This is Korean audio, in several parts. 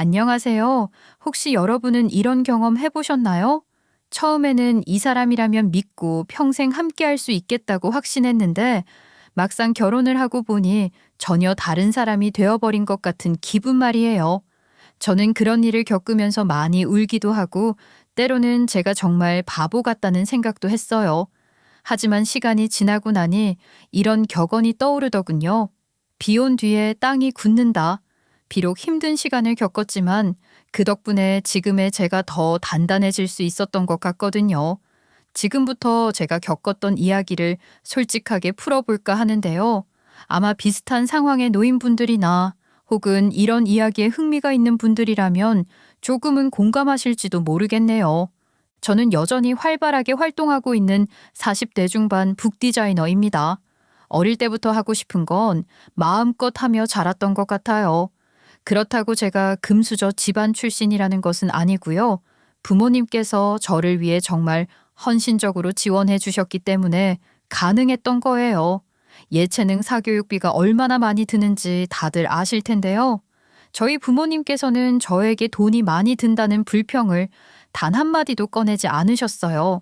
안녕하세요. 혹시 여러분은 이런 경험 해보셨나요? 처음에는 이 사람이라면 믿고 평생 함께 할 수 있겠다고 확신했는데 막상 결혼을 하고 보니 전혀 다른 사람이 되어버린 것 같은 기분 말이에요. 저는 그런 일을 겪으면서 많이 울기도 하고 때로는 제가 정말 바보 같다는 생각도 했어요. 하지만 시간이 지나고 나니 이런 격언이 떠오르더군요. 비 온 뒤에 땅이 굳는다. 비록 힘든 시간을 겪었지만 그 덕분에 지금의 제가 더 단단해질 수 있었던 것 같거든요. 지금부터 제가 겪었던 이야기를 솔직하게 풀어볼까 하는데요. 아마 비슷한 상황에 놓인 분들이나 혹은 이런 이야기에 흥미가 있는 분들이라면 조금은 공감하실지도 모르겠네요. 저는 여전히 활발하게 활동하고 있는 40대 중반 북디자이너입니다. 어릴 때부터 하고 싶은 건 마음껏 하며 자랐던 것 같아요. 그렇다고 제가 금수저 집안 출신이라는 것은 아니고요. 부모님께서 저를 위해 정말 헌신적으로 지원해 주셨기 때문에 가능했던 거예요. 예체능 사교육비가 얼마나 많이 드는지 다들 아실 텐데요. 저희 부모님께서는 저에게 돈이 많이 든다는 불평을 단 한마디도 꺼내지 않으셨어요.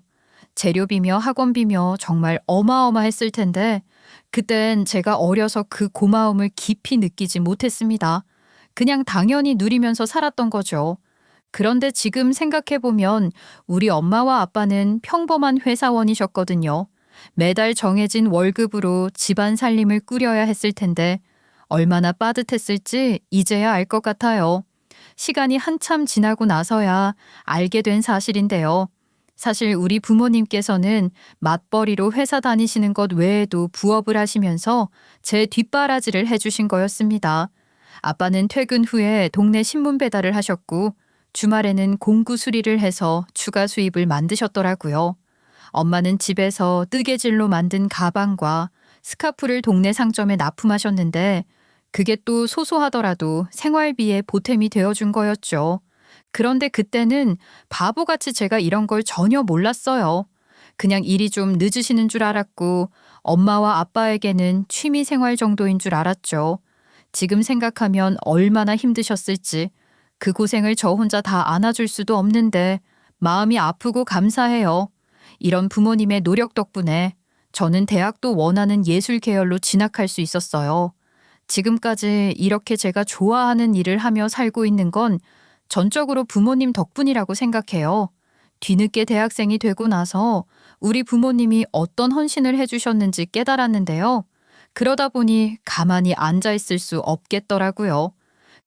재료비며 학원비며 정말 어마어마했을 텐데 그땐 제가 어려서 그 고마움을 깊이 느끼지 못했습니다. 그냥 당연히 누리면서 살았던 거죠. 그런데 지금 생각해보면 우리 엄마와 아빠는 평범한 회사원이셨거든요. 매달 정해진 월급으로 집안 살림을 꾸려야 했을 텐데 얼마나 빠듯했을지 이제야 알 것 같아요. 시간이 한참 지나고 나서야 알게 된 사실인데요. 사실 우리 부모님께서는 맞벌이로 회사 다니시는 것 외에도 부업을 하시면서 제 뒷바라지를 해주신 거였습니다. 아빠는 퇴근 후에 동네 신문 배달을 하셨고 주말에는 공구 수리를 해서 추가 수입을 만드셨더라고요. 엄마는 집에서 뜨개질로 만든 가방과 스카프를 동네 상점에 납품하셨는데 그게 또 소소하더라도 생활비에 보탬이 되어준 거였죠. 그런데 그때는 바보같이 제가 이런 걸 전혀 몰랐어요. 그냥 일이 좀 늦으시는 줄 알았고 엄마와 아빠에게는 취미 생활 정도인 줄 알았죠. 지금 생각하면 얼마나 힘드셨을지 그 고생을 저 혼자 다 안아줄 수도 없는데 마음이 아프고 감사해요. 이런 부모님의 노력 덕분에 저는 대학도 원하는 예술 계열로 진학할 수 있었어요. 지금까지 이렇게 제가 좋아하는 일을 하며 살고 있는 건 전적으로 부모님 덕분이라고 생각해요. 뒤늦게 대학생이 되고 나서 우리 부모님이 어떤 헌신을 해주셨는지 깨달았는데요. 그러다 보니 가만히 앉아 있을 수 없겠더라고요.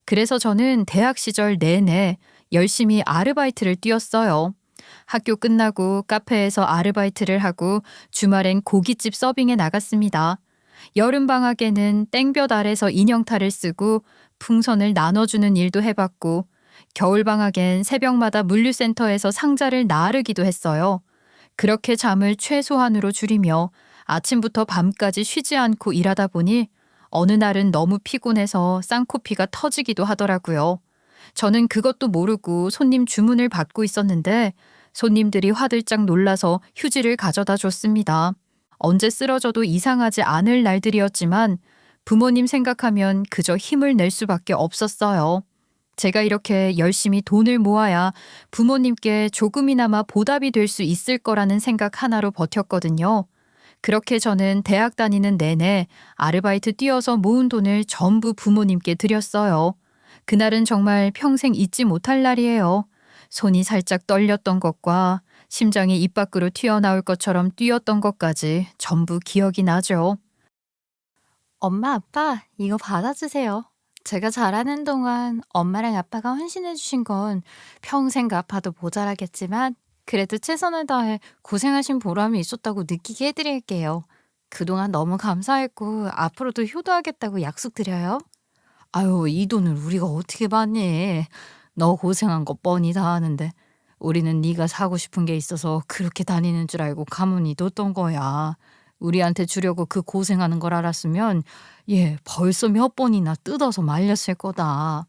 그래서 저는 대학 시절 내내 열심히 아르바이트를 뛰었어요. 학교 끝나고 카페에서 아르바이트를 하고 주말엔 고깃집 서빙에 나갔습니다. 여름방학에는 땡볕 아래서 인형탈을 쓰고 풍선을 나눠주는 일도 해봤고 겨울방학엔 새벽마다 물류센터에서 상자를 나르기도 했어요. 그렇게 잠을 최소한으로 줄이며 아침부터 밤까지 쉬지 않고 일하다 보니 어느 날은 너무 피곤해서 쌍코피가 터지기도 하더라고요. 저는 그것도 모르고 손님 주문을 받고 있었는데 손님들이 화들짝 놀라서 휴지를 가져다 줬습니다. 언제 쓰러져도 이상하지 않을 날들이었지만 부모님 생각하면 그저 힘을 낼 수밖에 없었어요. 제가 이렇게 열심히 돈을 모아야 부모님께 조금이나마 보답이 될 수 있을 거라는 생각 하나로 버텼거든요. 그렇게 저는 대학 다니는 내내 아르바이트 뛰어서 모은 돈을 전부 부모님께 드렸어요. 그날은 정말 평생 잊지 못할 날이에요. 손이 살짝 떨렸던 것과 심장이 입 밖으로 튀어나올 것처럼 뛰었던 것까지 전부 기억이 나죠. 엄마, 아빠, 이거 받아주세요. 제가 자라는 동안 엄마랑 아빠가 헌신해주신 건 평생 갚아도 모자라겠지만 그래도 최선을 다해 고생하신 보람이 있었다고 느끼게 해드릴게요. 그동안 너무 감사했고 앞으로도 효도하겠다고 약속드려요. 아유, 이 돈을 우리가 어떻게 받니? 너 고생한 거 뻔히 다 아는데 우리는 네가 사고 싶은 게 있어서 그렇게 다니는 줄 알고 가만히 뒀던 거야. 우리한테 주려고 그 고생하는 걸 알았으면 얘 벌써 몇 번이나 뜯어서 말렸을 거다.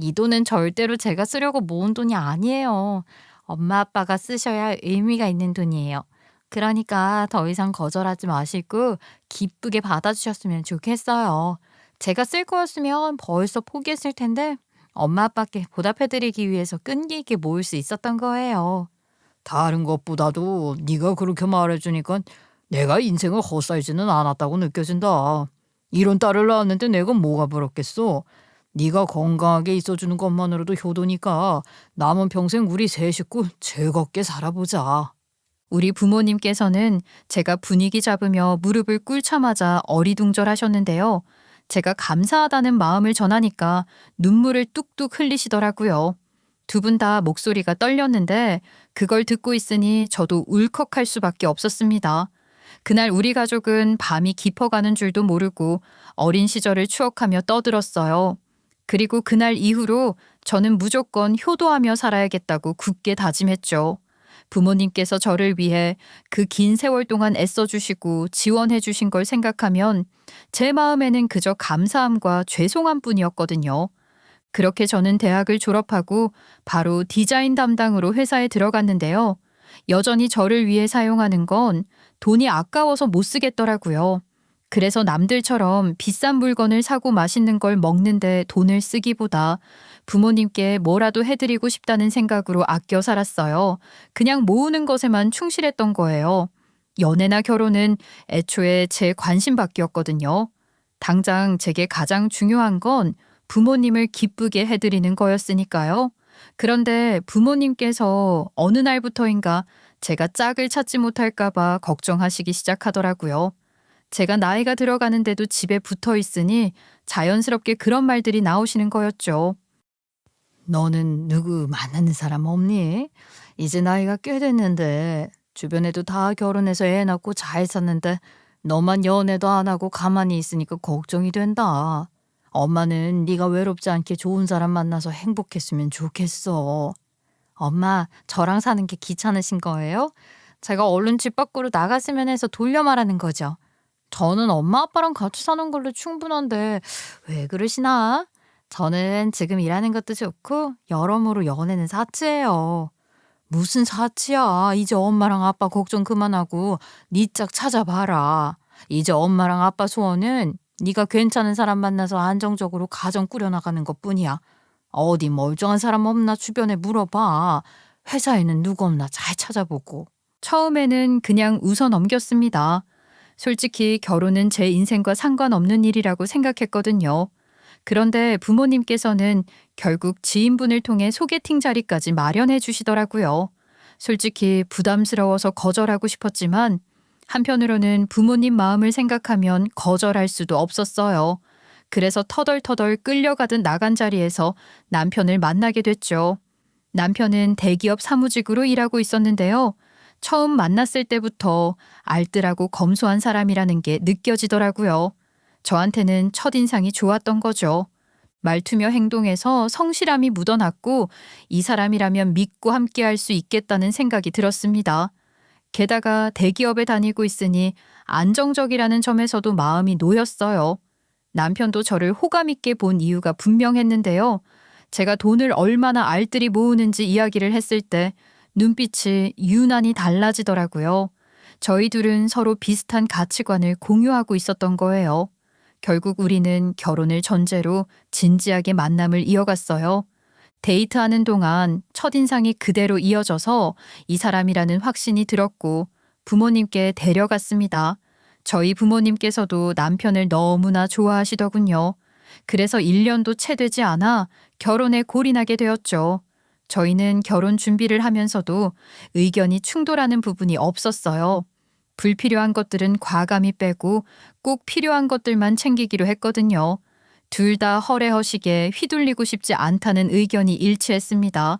이 돈은 절대로 제가 쓰려고 모은 돈이 아니에요. 엄마 아빠가 쓰셔야 의미가 있는 돈이에요. 그러니까 더 이상 거절하지 마시고 기쁘게 받아주셨으면 좋겠어요. 제가 쓸 거였으면 벌써 포기했을 텐데 엄마 아빠께 보답해드리기 위해서 끈기 있게 모을 수 있었던 거예요. 다른 것보다도 네가 그렇게 말해주니까 내가 인생을 헛살지는 않았다고 느껴진다. 이런 딸을 낳았는데 내가 뭐가 부럽겠어. 네가 건강하게 있어주는 것만으로도 효도니까 남은 평생 우리 세 식구 즐겁게 살아보자. 우리 부모님께서는 제가 분위기 잡으며 무릎을 꿇자마자 어리둥절하셨는데요. 제가 감사하다는 마음을 전하니까 눈물을 뚝뚝 흘리시더라고요. 두 분 다 목소리가 떨렸는데 그걸 듣고 있으니 저도 울컥할 수밖에 없었습니다. 그날 우리 가족은 밤이 깊어가는 줄도 모르고 어린 시절을 추억하며 떠들었어요. 그리고 그날 이후로 저는 무조건 효도하며 살아야겠다고 굳게 다짐했죠. 부모님께서 저를 위해 그 긴 세월 동안 애써주시고 지원해주신 걸 생각하면 제 마음에는 그저 감사함과 죄송함 뿐이었거든요. 그렇게 저는 대학을 졸업하고 바로 디자인 담당으로 회사에 들어갔는데요. 여전히 저를 위해 사용하는 건 돈이 아까워서 못 쓰겠더라고요. 그래서 남들처럼 비싼 물건을 사고 맛있는 걸 먹는데 돈을 쓰기보다 부모님께 뭐라도 해드리고 싶다는 생각으로 아껴 살았어요. 그냥 모으는 것에만 충실했던 거예요. 연애나 결혼은 애초에 제 관심 밖이었거든요. 당장 제게 가장 중요한 건 부모님을 기쁘게 해드리는 거였으니까요. 그런데 부모님께서 어느 날부터인가 제가 짝을 찾지 못할까봐 걱정하시기 시작하더라고요. 제가 나이가 들어가는데도 집에 붙어 있으니 자연스럽게 그런 말들이 나오시는 거였죠. 너는 누구 만나는 사람 없니? 이제 나이가 꽤 됐는데 주변에도 다 결혼해서 애 낳고 잘 샀는데 너만 연애도 안 하고 가만히 있으니까 걱정이 된다. 엄마는 네가 외롭지 않게 좋은 사람 만나서 행복했으면 좋겠어. 엄마, 저랑 사는 게 귀찮으신 거예요? 제가 얼른 집 밖으로 나갔으면 해서 돌려 말하는 거죠. 저는 엄마 아빠랑 같이 사는 걸로 충분한데 왜 그러시나? 저는 지금 일하는 것도 좋고 여러모로 연애는 사치예요. 무슨 사치야. 이제 엄마랑 아빠 걱정 그만하고 네 짝 찾아봐라. 이제 엄마랑 아빠 소원은 네가 괜찮은 사람 만나서 안정적으로 가정 꾸려나가는 것뿐이야. 어디 멀쩡한 사람 없나 주변에 물어봐. 회사에는 누구 없나 잘 찾아보고. 처음에는 그냥 웃어 넘겼습니다. 솔직히 결혼은 제 인생과 상관없는 일이라고 생각했거든요. 그런데 부모님께서는 결국 지인분을 통해 소개팅 자리까지 마련해 주시더라고요. 솔직히 부담스러워서 거절하고 싶었지만 한편으로는 부모님 마음을 생각하면 거절할 수도 없었어요. 그래서 터덜터덜 끌려가듯 나간 자리에서 남편을 만나게 됐죠. 남편은 대기업 사무직으로 일하고 있었는데요. 처음 만났을 때부터 알뜰하고 검소한 사람이라는 게 느껴지더라고요. 저한테는 첫인상이 좋았던 거죠. 말투며 행동에서 성실함이 묻어났고 이 사람이라면 믿고 함께할 수 있겠다는 생각이 들었습니다. 게다가 대기업에 다니고 있으니 안정적이라는 점에서도 마음이 놓였어요. 남편도 저를 호감 있게 본 이유가 분명했는데요. 제가 돈을 얼마나 알뜰히 모으는지 이야기를 했을 때 눈빛이 유난히 달라지더라고요. 저희 둘은 서로 비슷한 가치관을 공유하고 있었던 거예요. 결국 우리는 결혼을 전제로 진지하게 만남을 이어갔어요. 데이트하는 동안 첫인상이 그대로 이어져서 이 사람이라는 확신이 들었고 부모님께 데려갔습니다. 저희 부모님께서도 남편을 너무나 좋아하시더군요. 그래서 1년도 채 되지 않아 결혼에 골인하게 되었죠. 저희는 결혼 준비를 하면서도 의견이 충돌하는 부분이 없었어요. 불필요한 것들은 과감히 빼고 꼭 필요한 것들만 챙기기로 했거든요. 둘 다 허례허식에 휘둘리고 싶지 않다는 의견이 일치했습니다.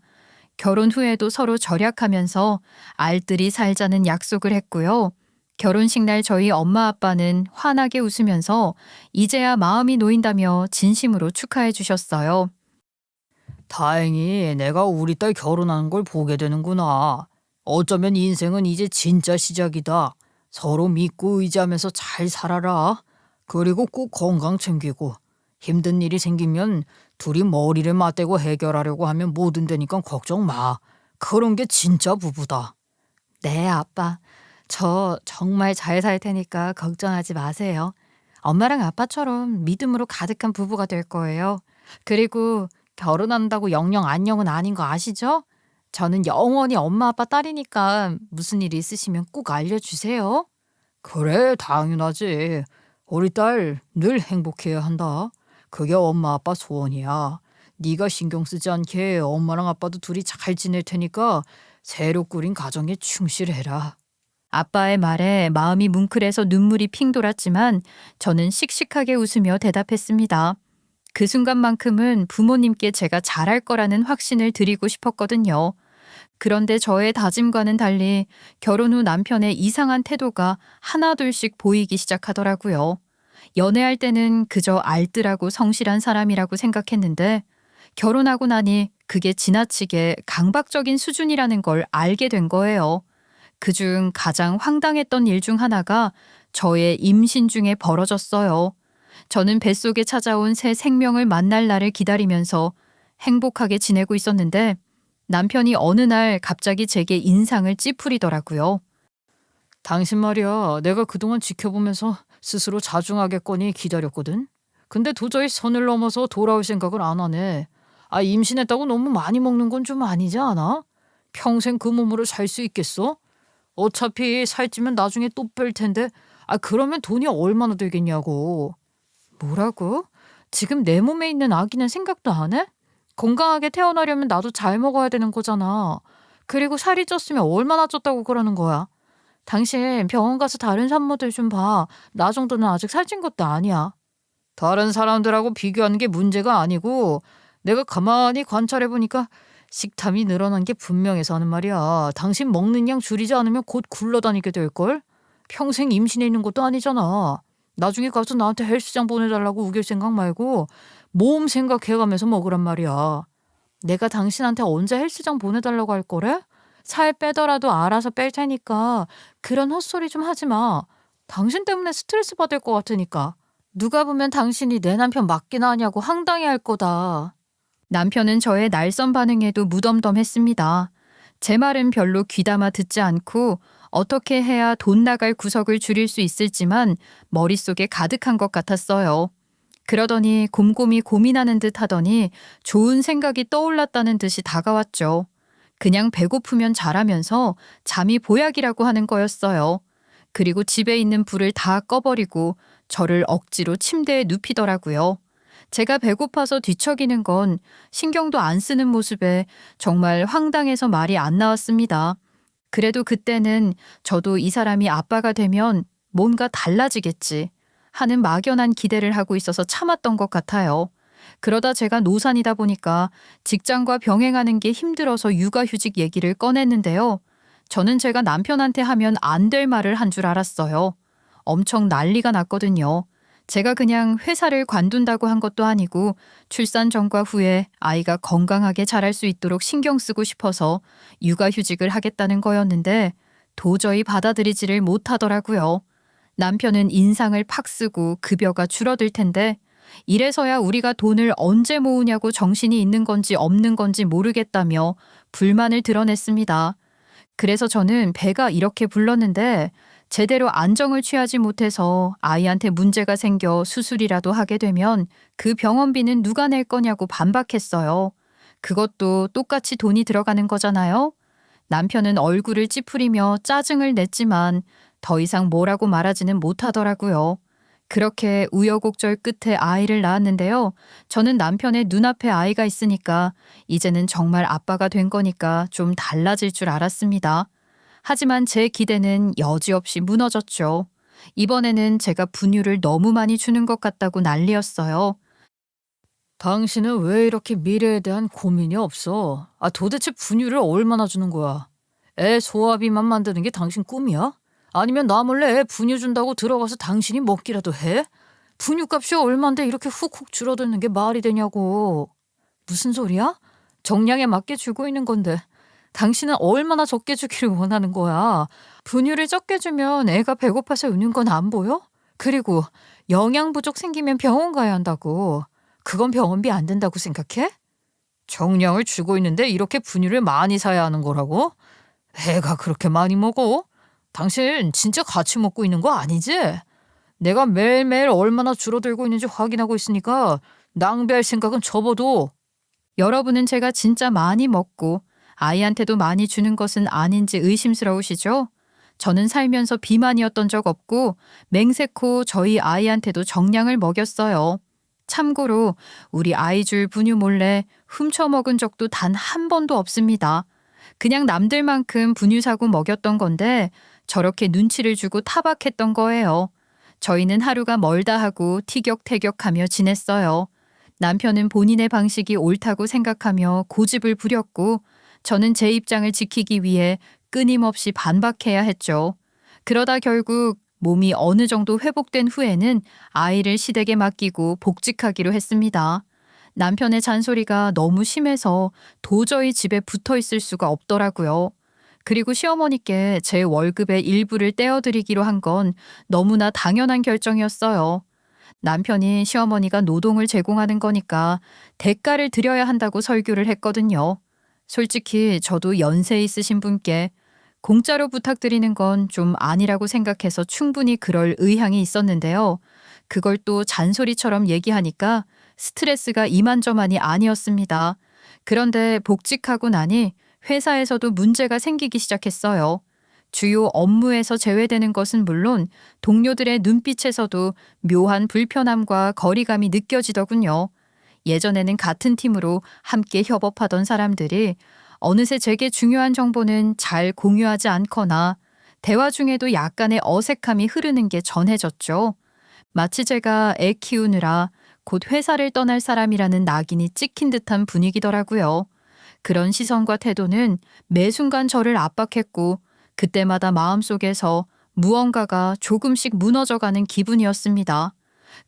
결혼 후에도 서로 절약하면서 알뜰히 살자는 약속을 했고요. 결혼식 날 저희 엄마 아빠는 환하게 웃으면서 이제야 마음이 놓인다며 진심으로 축하해 주셨어요. 다행히 내가 우리 딸 결혼하는 걸 보게 되는구나. 어쩌면 인생은 이제 진짜 시작이다. 서로 믿고 의지하면서 잘 살아라. 그리고 꼭 건강 챙기고. 힘든 일이 생기면 둘이 머리를 맞대고 해결하려고 하면 뭐든 되니까 걱정 마. 그런 게 진짜 부부다. 네, 아빠. 저 정말 잘 살 테니까 걱정하지 마세요. 엄마랑 아빠처럼 믿음으로 가득한 부부가 될 거예요. 그리고 결혼한다고 영영 안녕은 아닌 거 아시죠? 저는 영원히 엄마 아빠 딸이니까 무슨 일 있으시면 꼭 알려주세요. 그래, 당연하지. 우리 딸 늘 행복해야 한다. 그게 엄마 아빠 소원이야. 네가 신경 쓰지 않게 엄마랑 아빠도 둘이 잘 지낼 테니까 새로 꾸린 가정에 충실해라. 아빠의 말에 마음이 뭉클해서 눈물이 핑 돌았지만 저는 씩씩하게 웃으며 대답했습니다. 그 순간만큼은 부모님께 제가 잘할 거라는 확신을 드리고 싶었거든요. 그런데 저의 다짐과는 달리 결혼 후 남편의 이상한 태도가 하나둘씩 보이기 시작하더라고요. 연애할 때는 그저 알뜰하고 성실한 사람이라고 생각했는데 결혼하고 나니 그게 지나치게 강박적인 수준이라는 걸 알게 된 거예요. 그중 가장 황당했던 일 중 하나가 저의 임신 중에 벌어졌어요. 저는 뱃속에 찾아온 새 생명을 만날 날을 기다리면서 행복하게 지내고 있었는데 남편이 어느 날 갑자기 제게 인상을 찌푸리더라고요. 당신 말이야, 내가 그동안 지켜보면서 스스로 자중하겠거니 기다렸거든. 근데 도저히 선을 넘어서 돌아올 생각을 안 하네. 임신했다고 너무 많이 먹는 건 좀 아니지 않아? 평생 그 몸으로 살 수 있겠어? 어차피 살찌면 나중에 또 뺄 텐데, 그러면 돈이 얼마나 들겠냐고. 뭐라고? 지금 내 몸에 있는 아기는 생각도 안 해? 건강하게 태어나려면 나도 잘 먹어야 되는 거잖아. 그리고 살이 쪘으면 얼마나 쪘다고 그러는 거야? 당신 병원 가서 다른 산모들 좀 봐. 나 정도는 아직 살찐 것도 아니야. 다른 사람들하고 비교하는 게 문제가 아니고 내가 가만히 관찰해보니까 식탐이 늘어난 게 분명해서 하는 말이야. 당신 먹는 양 줄이지 않으면 곧 굴러다니게 될걸? 평생 임신해 있는 것도 아니잖아. 나중에 가서 나한테 헬스장 보내달라고 우길 생각 말고 몸 생각해가면서 먹으란 말이야. 내가 당신한테 언제 헬스장 보내달라고 할 거래? 살 빼더라도 알아서 뺄 테니까 그런 헛소리 좀 하지 마. 당신 때문에 스트레스 받을 것 같으니까. 누가 보면 당신이 내 남편 맞기나 하냐고 황당해할 거다. 남편은 저의 날선 반응에도 무덤덤했습니다. 제 말은 별로 귀담아 듣지 않고 어떻게 해야 돈 나갈 구석을 줄일 수 있을지만 머릿속에 가득한 것 같았어요. 그러더니 곰곰이 고민하는 듯 하더니 좋은 생각이 떠올랐다는 듯이 다가왔죠. 그냥 배고프면 자라면서 잠이 보약이라고 하는 거였어요. 그리고 집에 있는 불을 다 꺼버리고 저를 억지로 침대에 눕히더라고요. 제가 배고파서 뒤척이는 건 신경도 안 쓰는 모습에 정말 황당해서 말이 안 나왔습니다. 그래도 그때는 저도 이 사람이 아빠가 되면 뭔가 달라지겠지 하는 막연한 기대를 하고 있어서 참았던 것 같아요. 그러다 제가 노산이다 보니까 직장과 병행하는 게 힘들어서 육아휴직 얘기를 꺼냈는데요. 저는 제가 남편한테 하면 안 될 말을 한 줄 알았어요. 엄청 난리가 났거든요. 제가 그냥 회사를 관둔다고 한 것도 아니고 출산 전과 후에 아이가 건강하게 자랄 수 있도록 신경 쓰고 싶어서 육아휴직을 하겠다는 거였는데 도저히 받아들이지를 못하더라고요. 남편은 인상을 팍 쓰고 급여가 줄어들 텐데 이래서야 우리가 돈을 언제 모으냐고 정신이 있는 건지 없는 건지 모르겠다며 불만을 드러냈습니다. 그래서 저는 배가 이렇게 불렀는데 제대로 안정을 취하지 못해서 아이한테 문제가 생겨 수술이라도 하게 되면 그 병원비는 누가 낼 거냐고 반박했어요. 그것도 똑같이 돈이 들어가는 거잖아요. 남편은 얼굴을 찌푸리며 짜증을 냈지만 더 이상 뭐라고 말하지는 못하더라고요. 그렇게 우여곡절 끝에 아이를 낳았는데요. 저는 남편의 눈앞에 아이가 있으니까 이제는 정말 아빠가 된 거니까 좀 달라질 줄 알았습니다. 하지만 제 기대는 여지없이 무너졌죠. 이번에는 제가 분유를 너무 많이 주는 것 같다고 난리였어요. 당신은 왜 이렇게 미래에 대한 고민이 없어? 도대체 분유를 얼마나 주는 거야? 애 소화비만 만드는 게 당신 꿈이야? 아니면 나 몰래 애 분유 준다고 들어가서 당신이 먹기라도 해? 분유값이 얼만데 이렇게 훅훅 줄어드는 게 말이 되냐고. 무슨 소리야? 정량에 맞게 주고 있는 건데 당신은 얼마나 적게 주기를 원하는 거야? 분유를 적게 주면 애가 배고파서 우는 건 안 보여? 그리고 영양 부족 생기면 병원 가야 한다고. 그건 병원비 안 된다고 생각해? 정량을 주고 있는데 이렇게 분유를 많이 사야 하는 거라고? 애가 그렇게 많이 먹어? 당신 진짜 같이 먹고 있는 거 아니지? 내가 매일매일 얼마나 줄어들고 있는지 확인하고 있으니까 낭비할 생각은 접어도. 여러분은 제가 진짜 많이 먹고 아이한테도 많이 주는 것은 아닌지 의심스러우시죠? 저는 살면서 비만이었던 적 없고 맹세코 저희 아이한테도 정량을 먹였어요. 참고로 우리 아이 줄 분유 몰래 훔쳐 먹은 적도 단 한 번도 없습니다. 그냥 남들만큼 분유 사고 먹였던 건데 저렇게 눈치를 주고 타박했던 거예요. 저희는 하루가 멀다 하고 티격태격하며 지냈어요. 남편은 본인의 방식이 옳다고 생각하며 고집을 부렸고 저는 제 입장을 지키기 위해 끊임없이 반박해야 했죠. 그러다 결국 몸이 어느 정도 회복된 후에는 아이를 시댁에 맡기고 복직하기로 했습니다. 남편의 잔소리가 너무 심해서 도저히 집에 붙어 있을 수가 없더라고요. 그리고 시어머니께 제 월급의 일부를 떼어드리기로 한 건 너무나 당연한 결정이었어요. 남편이 시어머니가 노동을 제공하는 거니까 대가를 드려야 한다고 설교를 했거든요. 솔직히 저도 연세 있으신 분께 공짜로 부탁드리는 건 좀 아니라고 생각해서 충분히 그럴 의향이 있었는데요. 그걸 또 잔소리처럼 얘기하니까 스트레스가 이만저만이 아니었습니다. 그런데 복직하고 나니 회사에서도 문제가 생기기 시작했어요. 주요 업무에서 제외되는 것은 물론 동료들의 눈빛에서도 묘한 불편함과 거리감이 느껴지더군요. 예전에는 같은 팀으로 함께 협업하던 사람들이 어느새 제게 중요한 정보는 잘 공유하지 않거나 대화 중에도 약간의 어색함이 흐르는 게 전해졌죠. 마치 제가 애 키우느라 곧 회사를 떠날 사람이라는 낙인이 찍힌 듯한 분위기더라고요. 그런 시선과 태도는 매 순간 저를 압박했고 그때마다 마음속에서 무언가가 조금씩 무너져가는 기분이었습니다.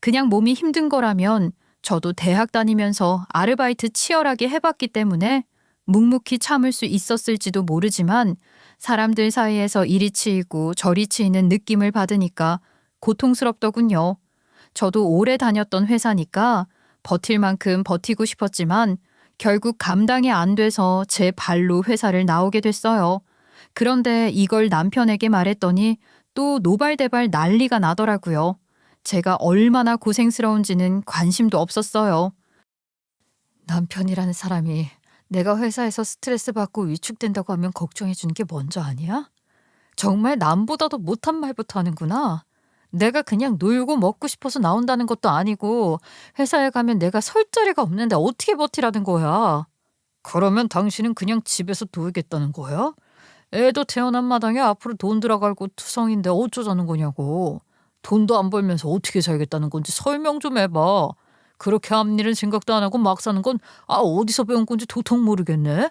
그냥 몸이 힘든 거라면 저도 대학 다니면서 아르바이트 치열하게 해봤기 때문에 묵묵히 참을 수 있었을지도 모르지만 사람들 사이에서 이리 치이고 저리 치이는 느낌을 받으니까 고통스럽더군요. 저도 오래 다녔던 회사니까 버틸 만큼 버티고 싶었지만 결국 감당이 안 돼서 제 발로 회사를 나오게 됐어요. 그런데 이걸 남편에게 말했더니 또 노발대발 난리가 나더라고요. 제가 얼마나 고생스러운지는 관심도 없었어요. 남편이라는 사람이 내가 회사에서 스트레스 받고 위축된다고 하면 걱정해 주는 게 먼저 아니야? 정말 남보다도 못한 말부터 하는구나. 내가 그냥 놀고 먹고 싶어서 나온다는 것도 아니고 회사에 가면 내가 설 자리가 없는데 어떻게 버티라는 거야? 그러면 당신은 그냥 집에서 놀겠다는 거야? 애도 태어난 마당에 앞으로 돈 들어갈 곳 투성인데 어쩌자는 거냐고. 돈도 안 벌면서 어떻게 살겠다는 건지 설명 좀 해봐. 그렇게 앞일은 생각도 안 하고 막 사는 건 어디서 배운 건지 도통 모르겠네.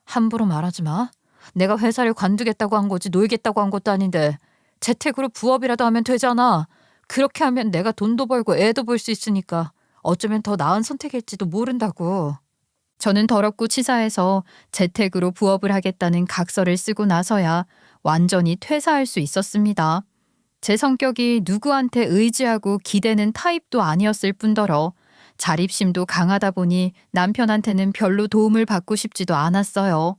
함부로 말하지 마. 내가 회사를 관두겠다고 한 거지 놀겠다고 한 것도 아닌데 재택으로 부업이라도 하면 되잖아. 그렇게 하면 내가 돈도 벌고 애도 볼 수 있으니까 어쩌면 더 나은 선택일지도 모른다고. 저는 더럽고 치사해서 재택으로 부업을 하겠다는 각서를 쓰고 나서야 완전히 퇴사할 수 있었습니다. 제 성격이 누구한테 의지하고 기대는 타입도 아니었을 뿐더러 자립심도 강하다 보니 남편한테는 별로 도움을 받고 싶지도 않았어요.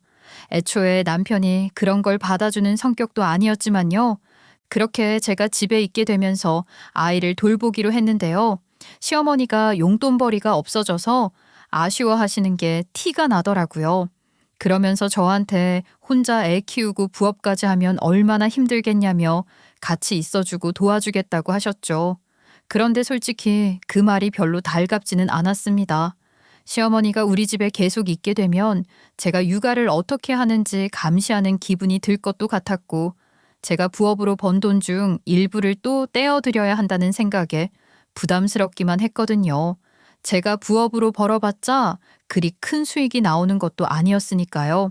애초에 남편이 그런 걸 받아주는 성격도 아니었지만요. 그렇게 제가 집에 있게 되면서 아이를 돌보기로 했는데요. 시어머니가 용돈벌이가 없어져서 아쉬워하시는 게 티가 나더라고요. 그러면서 저한테 혼자 애 키우고 부업까지 하면 얼마나 힘들겠냐며 같이 있어주고 도와주겠다고 하셨죠. 그런데 솔직히 그 말이 별로 달갑지는 않았습니다. 시어머니가 우리 집에 계속 있게 되면 제가 육아를 어떻게 하는지 감시하는 기분이 들 것도 같았고 제가 부업으로 번 돈 중 일부를 또 떼어드려야 한다는 생각에 부담스럽기만 했거든요. 제가 부업으로 벌어봤자 그리 큰 수익이 나오는 것도 아니었으니까요.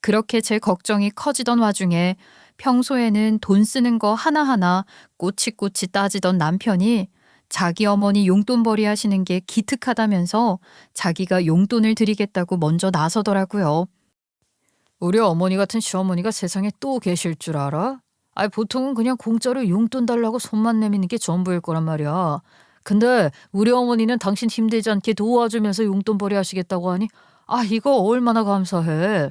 그렇게 제 걱정이 커지던 와중에 평소에는 돈 쓰는 거 하나하나 꼬치꼬치 따지던 남편이 자기 어머니 용돈벌이 하시는 게 기특하다면서 자기가 용돈을 드리겠다고 먼저 나서더라고요. 우리 어머니 같은 시어머니가 세상에 또 계실 줄 알아? 보통은 그냥 공짜로 용돈 달라고 손만 내미는 게 전부일 거란 말이야. 근데 우리 어머니는 당신 힘들지 않게 도와주면서 용돈벌이 하시겠다고 하니 이거 얼마나 감사해.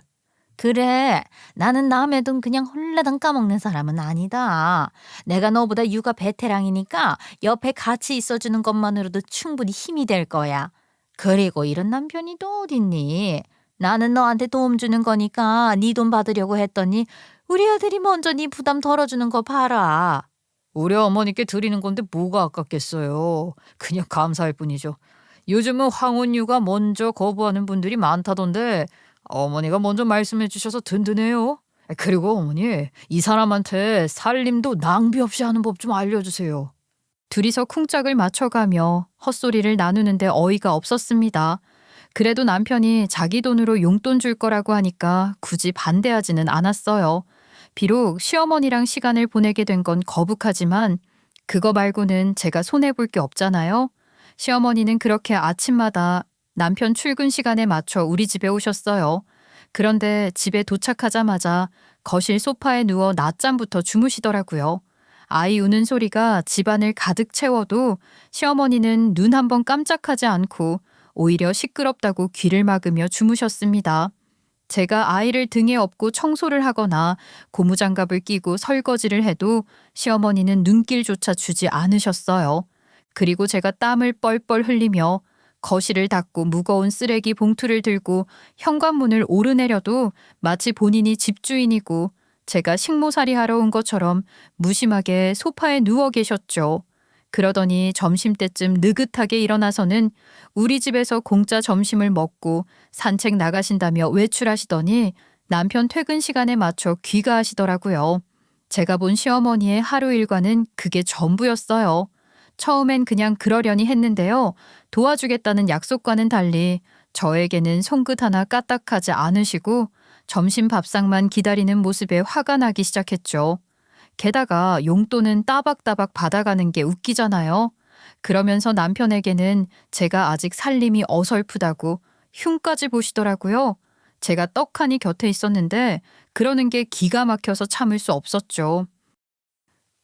그래, 나는 남의 돈 그냥 홀라당 까먹는 사람은 아니다. 내가 너보다 육아 베테랑이니까 옆에 같이 있어주는 것만으로도 충분히 힘이 될 거야. 그리고 이런 남편이 또 어딨니? 나는 너한테 도움 주는 거니까 네 돈 받으려고 했더니 우리 아들이 먼저 네 부담 덜어주는 거 봐라. 우리 어머니께 드리는 건데 뭐가 아깝겠어요. 그냥 감사할 뿐이죠. 요즘은 황혼유가 먼저 거부하는 분들이 많다던데 어머니가 먼저 말씀해 주셔서 든든해요. 그리고 어머니, 이 사람한테 살림도 낭비 없이 하는 법 좀 알려주세요. 둘이서 쿵짝을 맞춰가며 헛소리를 나누는데 어이가 없었습니다. 그래도 남편이 자기 돈으로 용돈 줄 거라고 하니까 굳이 반대하지는 않았어요. 비록 시어머니랑 시간을 보내게 된 건 거북하지만 그거 말고는 제가 손해볼 게 없잖아요. 시어머니는 그렇게 아침마다 남편 출근 시간에 맞춰 우리 집에 오셨어요. 그런데 집에 도착하자마자 거실 소파에 누워 낮잠부터 주무시더라고요. 아이 우는 소리가 집안을 가득 채워도 시어머니는 눈 한 번 깜짝하지 않고 오히려 시끄럽다고 귀를 막으며 주무셨습니다. 제가 아이를 등에 업고 청소를 하거나 고무장갑을 끼고 설거지를 해도 시어머니는 눈길조차 주지 않으셨어요. 그리고 제가 땀을 뻘뻘 흘리며 거실을 닦고 무거운 쓰레기 봉투를 들고 현관문을 오르내려도 마치 본인이 집주인이고 제가 식모살이 하러 온 것처럼 무심하게 소파에 누워 계셨죠. 그러더니 점심때쯤 느긋하게 일어나서는 우리 집에서 공짜 점심을 먹고 산책 나가신다며 외출하시더니 남편 퇴근 시간에 맞춰 귀가하시더라고요. 제가 본 시어머니의 하루 일과는 그게 전부였어요. 처음엔 그냥 그러려니 했는데요. 도와주겠다는 약속과는 달리 저에게는 손끝 하나 까딱하지 않으시고 점심 밥상만 기다리는 모습에 화가 나기 시작했죠. 게다가 용돈은 따박따박 받아가는 게 웃기잖아요. 그러면서 남편에게는 제가 아직 살림이 어설프다고 흉까지 보시더라고요. 제가 떡하니 곁에 있었는데 그러는 게 기가 막혀서 참을 수 없었죠.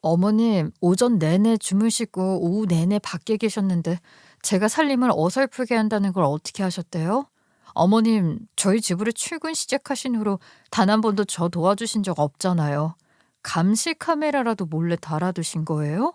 어머님, 오전 내내 주무시고 오후 내내 밖에 계셨는데 제가 살림을 어설프게 한다는 걸 어떻게 하셨대요? 어머님, 저희 집으로 출근 시작하신 후로 단 한 번도 저 도와주신 적 없잖아요. 감시 카메라라도 몰래 달아두신 거예요?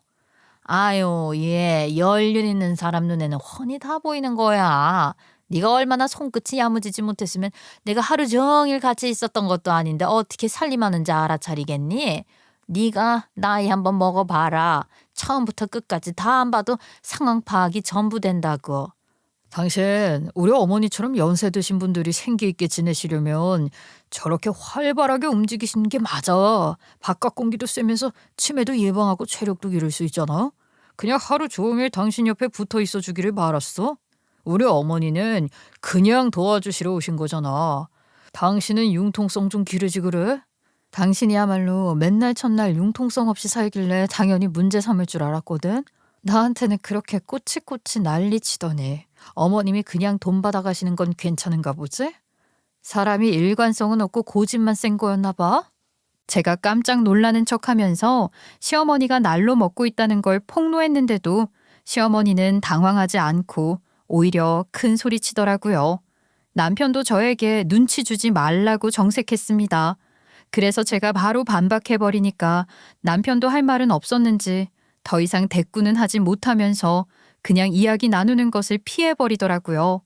아유, 얘 연륜 있는 사람 눈에는 훤히 다 보이는 거야. 네가 얼마나 손끝이 야무지지 못했으면 내가 하루 종일 같이 있었던 것도 아닌데 어떻게 살림하는지 알아차리겠니? 네가 나이 한번 먹어봐라. 처음부터 끝까지 다 안 봐도 상황 파악이 전부 된다고. 당신, 우리 어머니처럼 연세 드신 분들이 생기 있게 지내시려면 저렇게 활발하게 움직이시는 게 맞아. 바깥 공기도 쐬면서 치매도 예방하고 체력도 기를 수 있잖아. 그냥 하루 종일 당신 옆에 붙어 있어 주기를 바랐어. 우리 어머니는 그냥 도와주시러 오신 거잖아. 당신은 융통성 좀 기르지 그래? 당신이야말로 맨날 첫날 융통성 없이 살길래 당연히 문제 삼을 줄 알았거든. 나한테는 그렇게 꼬치꼬치 난리치더니 어머님이 그냥 돈 받아가시는 건 괜찮은가 보지? 사람이 일관성은 없고 고집만 센 거였나 봐. 제가 깜짝 놀라는 척하면서 시어머니가 날로 먹고 있다는 걸 폭로했는데도 시어머니는 당황하지 않고 오히려 큰 소리 치더라고요. 남편도 저에게 눈치 주지 말라고 정색했습니다. 그래서 제가 바로 반박해버리니까 남편도 할 말은 없었는지 더 이상 대꾸는 하지 못하면서 그냥 이야기 나누는 것을 피해버리더라고요.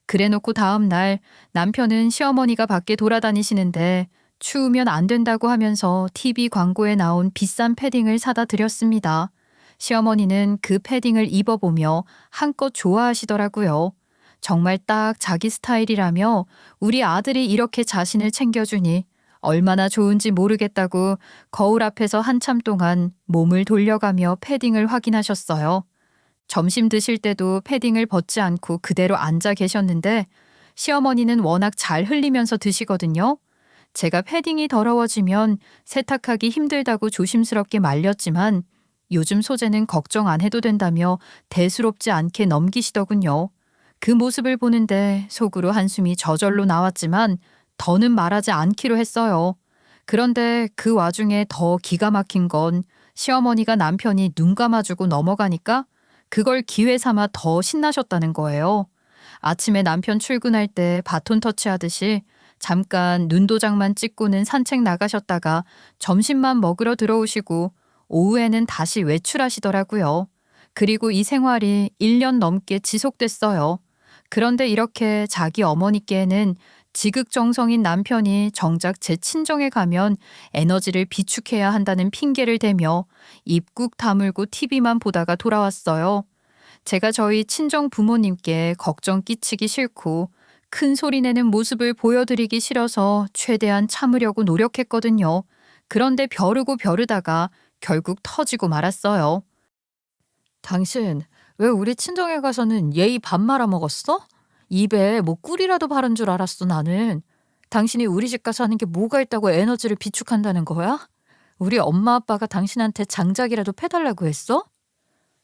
그래놓고 다음 날 남편은 시어머니가 밖에 돌아다니시는데 추우면 안 된다고 하면서 TV 광고에 나온 비싼 패딩을 사다 드렸습니다. 시어머니는 그 패딩을 입어보며 한껏 좋아하시더라고요. 정말 딱 자기 스타일이라며 우리 아들이 이렇게 자신을 챙겨주니 얼마나 좋은지 모르겠다고 거울 앞에서 한참 동안 몸을 돌려가며 패딩을 확인하셨어요. 점심 드실 때도 패딩을 벗지 않고 그대로 앉아 계셨는데 시어머니는 워낙 잘 흘리면서 드시거든요. 제가 패딩이 더러워지면 세탁하기 힘들다고 조심스럽게 말렸지만 요즘 소재는 걱정 안 해도 된다며 대수롭지 않게 넘기시더군요. 그 모습을 보는데 속으로 한숨이 저절로 나왔지만 더는 말하지 않기로 했어요. 그런데 그 와중에 더 기가 막힌 건 시어머니가 남편이 눈 감아주고 넘어가니까 그걸 기회 삼아 더 신나셨다는 거예요. 아침에 남편 출근할 때 바톤 터치하듯이 잠깐 눈도장만 찍고는 산책 나가셨다가 점심만 먹으러 들어오시고 오후에는 다시 외출하시더라고요. 그리고 이 생활이 1년 넘게 지속됐어요. 그런데 이렇게 자기 어머니께는 지극정성인 남편이 정작 제 친정에 가면 에너지를 비축해야 한다는 핑계를 대며 입국 다물고 TV만 보다가 돌아왔어요. 제가 저희 친정 부모님께 걱정 끼치기 싫고 큰 소리 내는 모습을 보여드리기 싫어서 최대한 참으려고 노력했거든요. 그런데 벼르고 벼르다가 결국 터지고 말았어요. 당신 왜 우리 친정에 가서는 예의 밥 말아 먹었어? 입에 뭐 꿀이라도 바른 줄 알았어 나는. 당신이 우리 집 가서 하는 게 뭐가 있다고 에너지를 비축한다는 거야? 우리 엄마 아빠가 당신한테 장작이라도 패달라고 했어?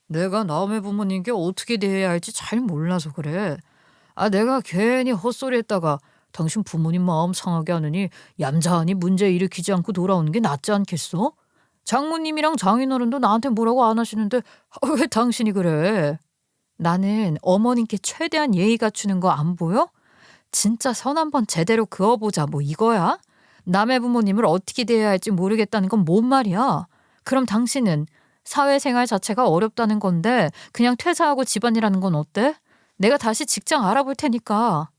내가 남의 부모님께 어떻게 대해야 할지 잘 몰라서 그래. 내가 괜히 헛소리했다가 당신 부모님 마음 상하게 하느니 얌전히 문제 일으키지 않고 돌아오는 게 낫지 않겠어? 장모님이랑 장인어른도 나한테 뭐라고 안 하시는데 왜 당신이 그래? 나는 어머님께 최대한 예의 갖추는 거 안 보여? 진짜 선 한번 제대로 그어보자 뭐 이거야? 남의 부모님을 어떻게 대해야 할지 모르겠다는 건 뭔 말이야? 그럼 당신은 사회생활 자체가 어렵다는 건데 그냥 퇴사하고 집안일하는 건 어때? 내가 다시 직장 알아볼 테니까.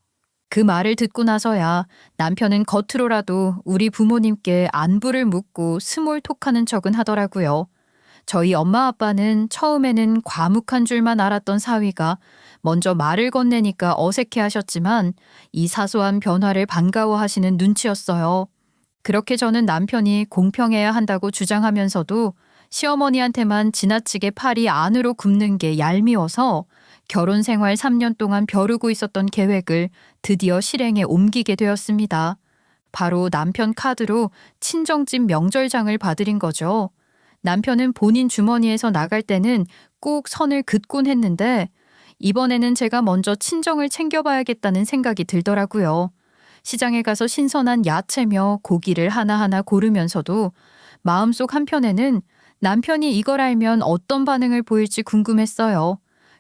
그 말을 듣고 나서야 남편은 겉으로라도 우리 부모님께 안부를 묻고 스몰톡하는 척은 하더라고요. 저희 엄마 아빠는 처음에는 과묵한 줄만 알았던 사위가 먼저 말을 건네니까 어색해 하셨지만 이 사소한 변화를 반가워하시는 눈치였어요. 그렇게 저는 남편이 공평해야 한다고 주장하면서도 시어머니한테만 지나치게 팔이 안으로 굽는 게 얄미워서 결혼 생활 3년 동안 벼르고 있었던 계획을 드디어 실행에 옮기게 되었습니다. 바로 남편 카드로 친정집 명절장을 봐드린 거죠. 남편은 본인 주머니에서 나갈 때는 꼭 선을 긋곤 했는데 이번에는 제가 먼저 친정을 챙겨봐야겠다는 생각이 들더라고요. 시장에 가서 신선한 야채며 고기를 하나하나 고르면서도 마음속 한편에는 남편이 이걸 알면 어떤 반응을 보일지 궁금했어요.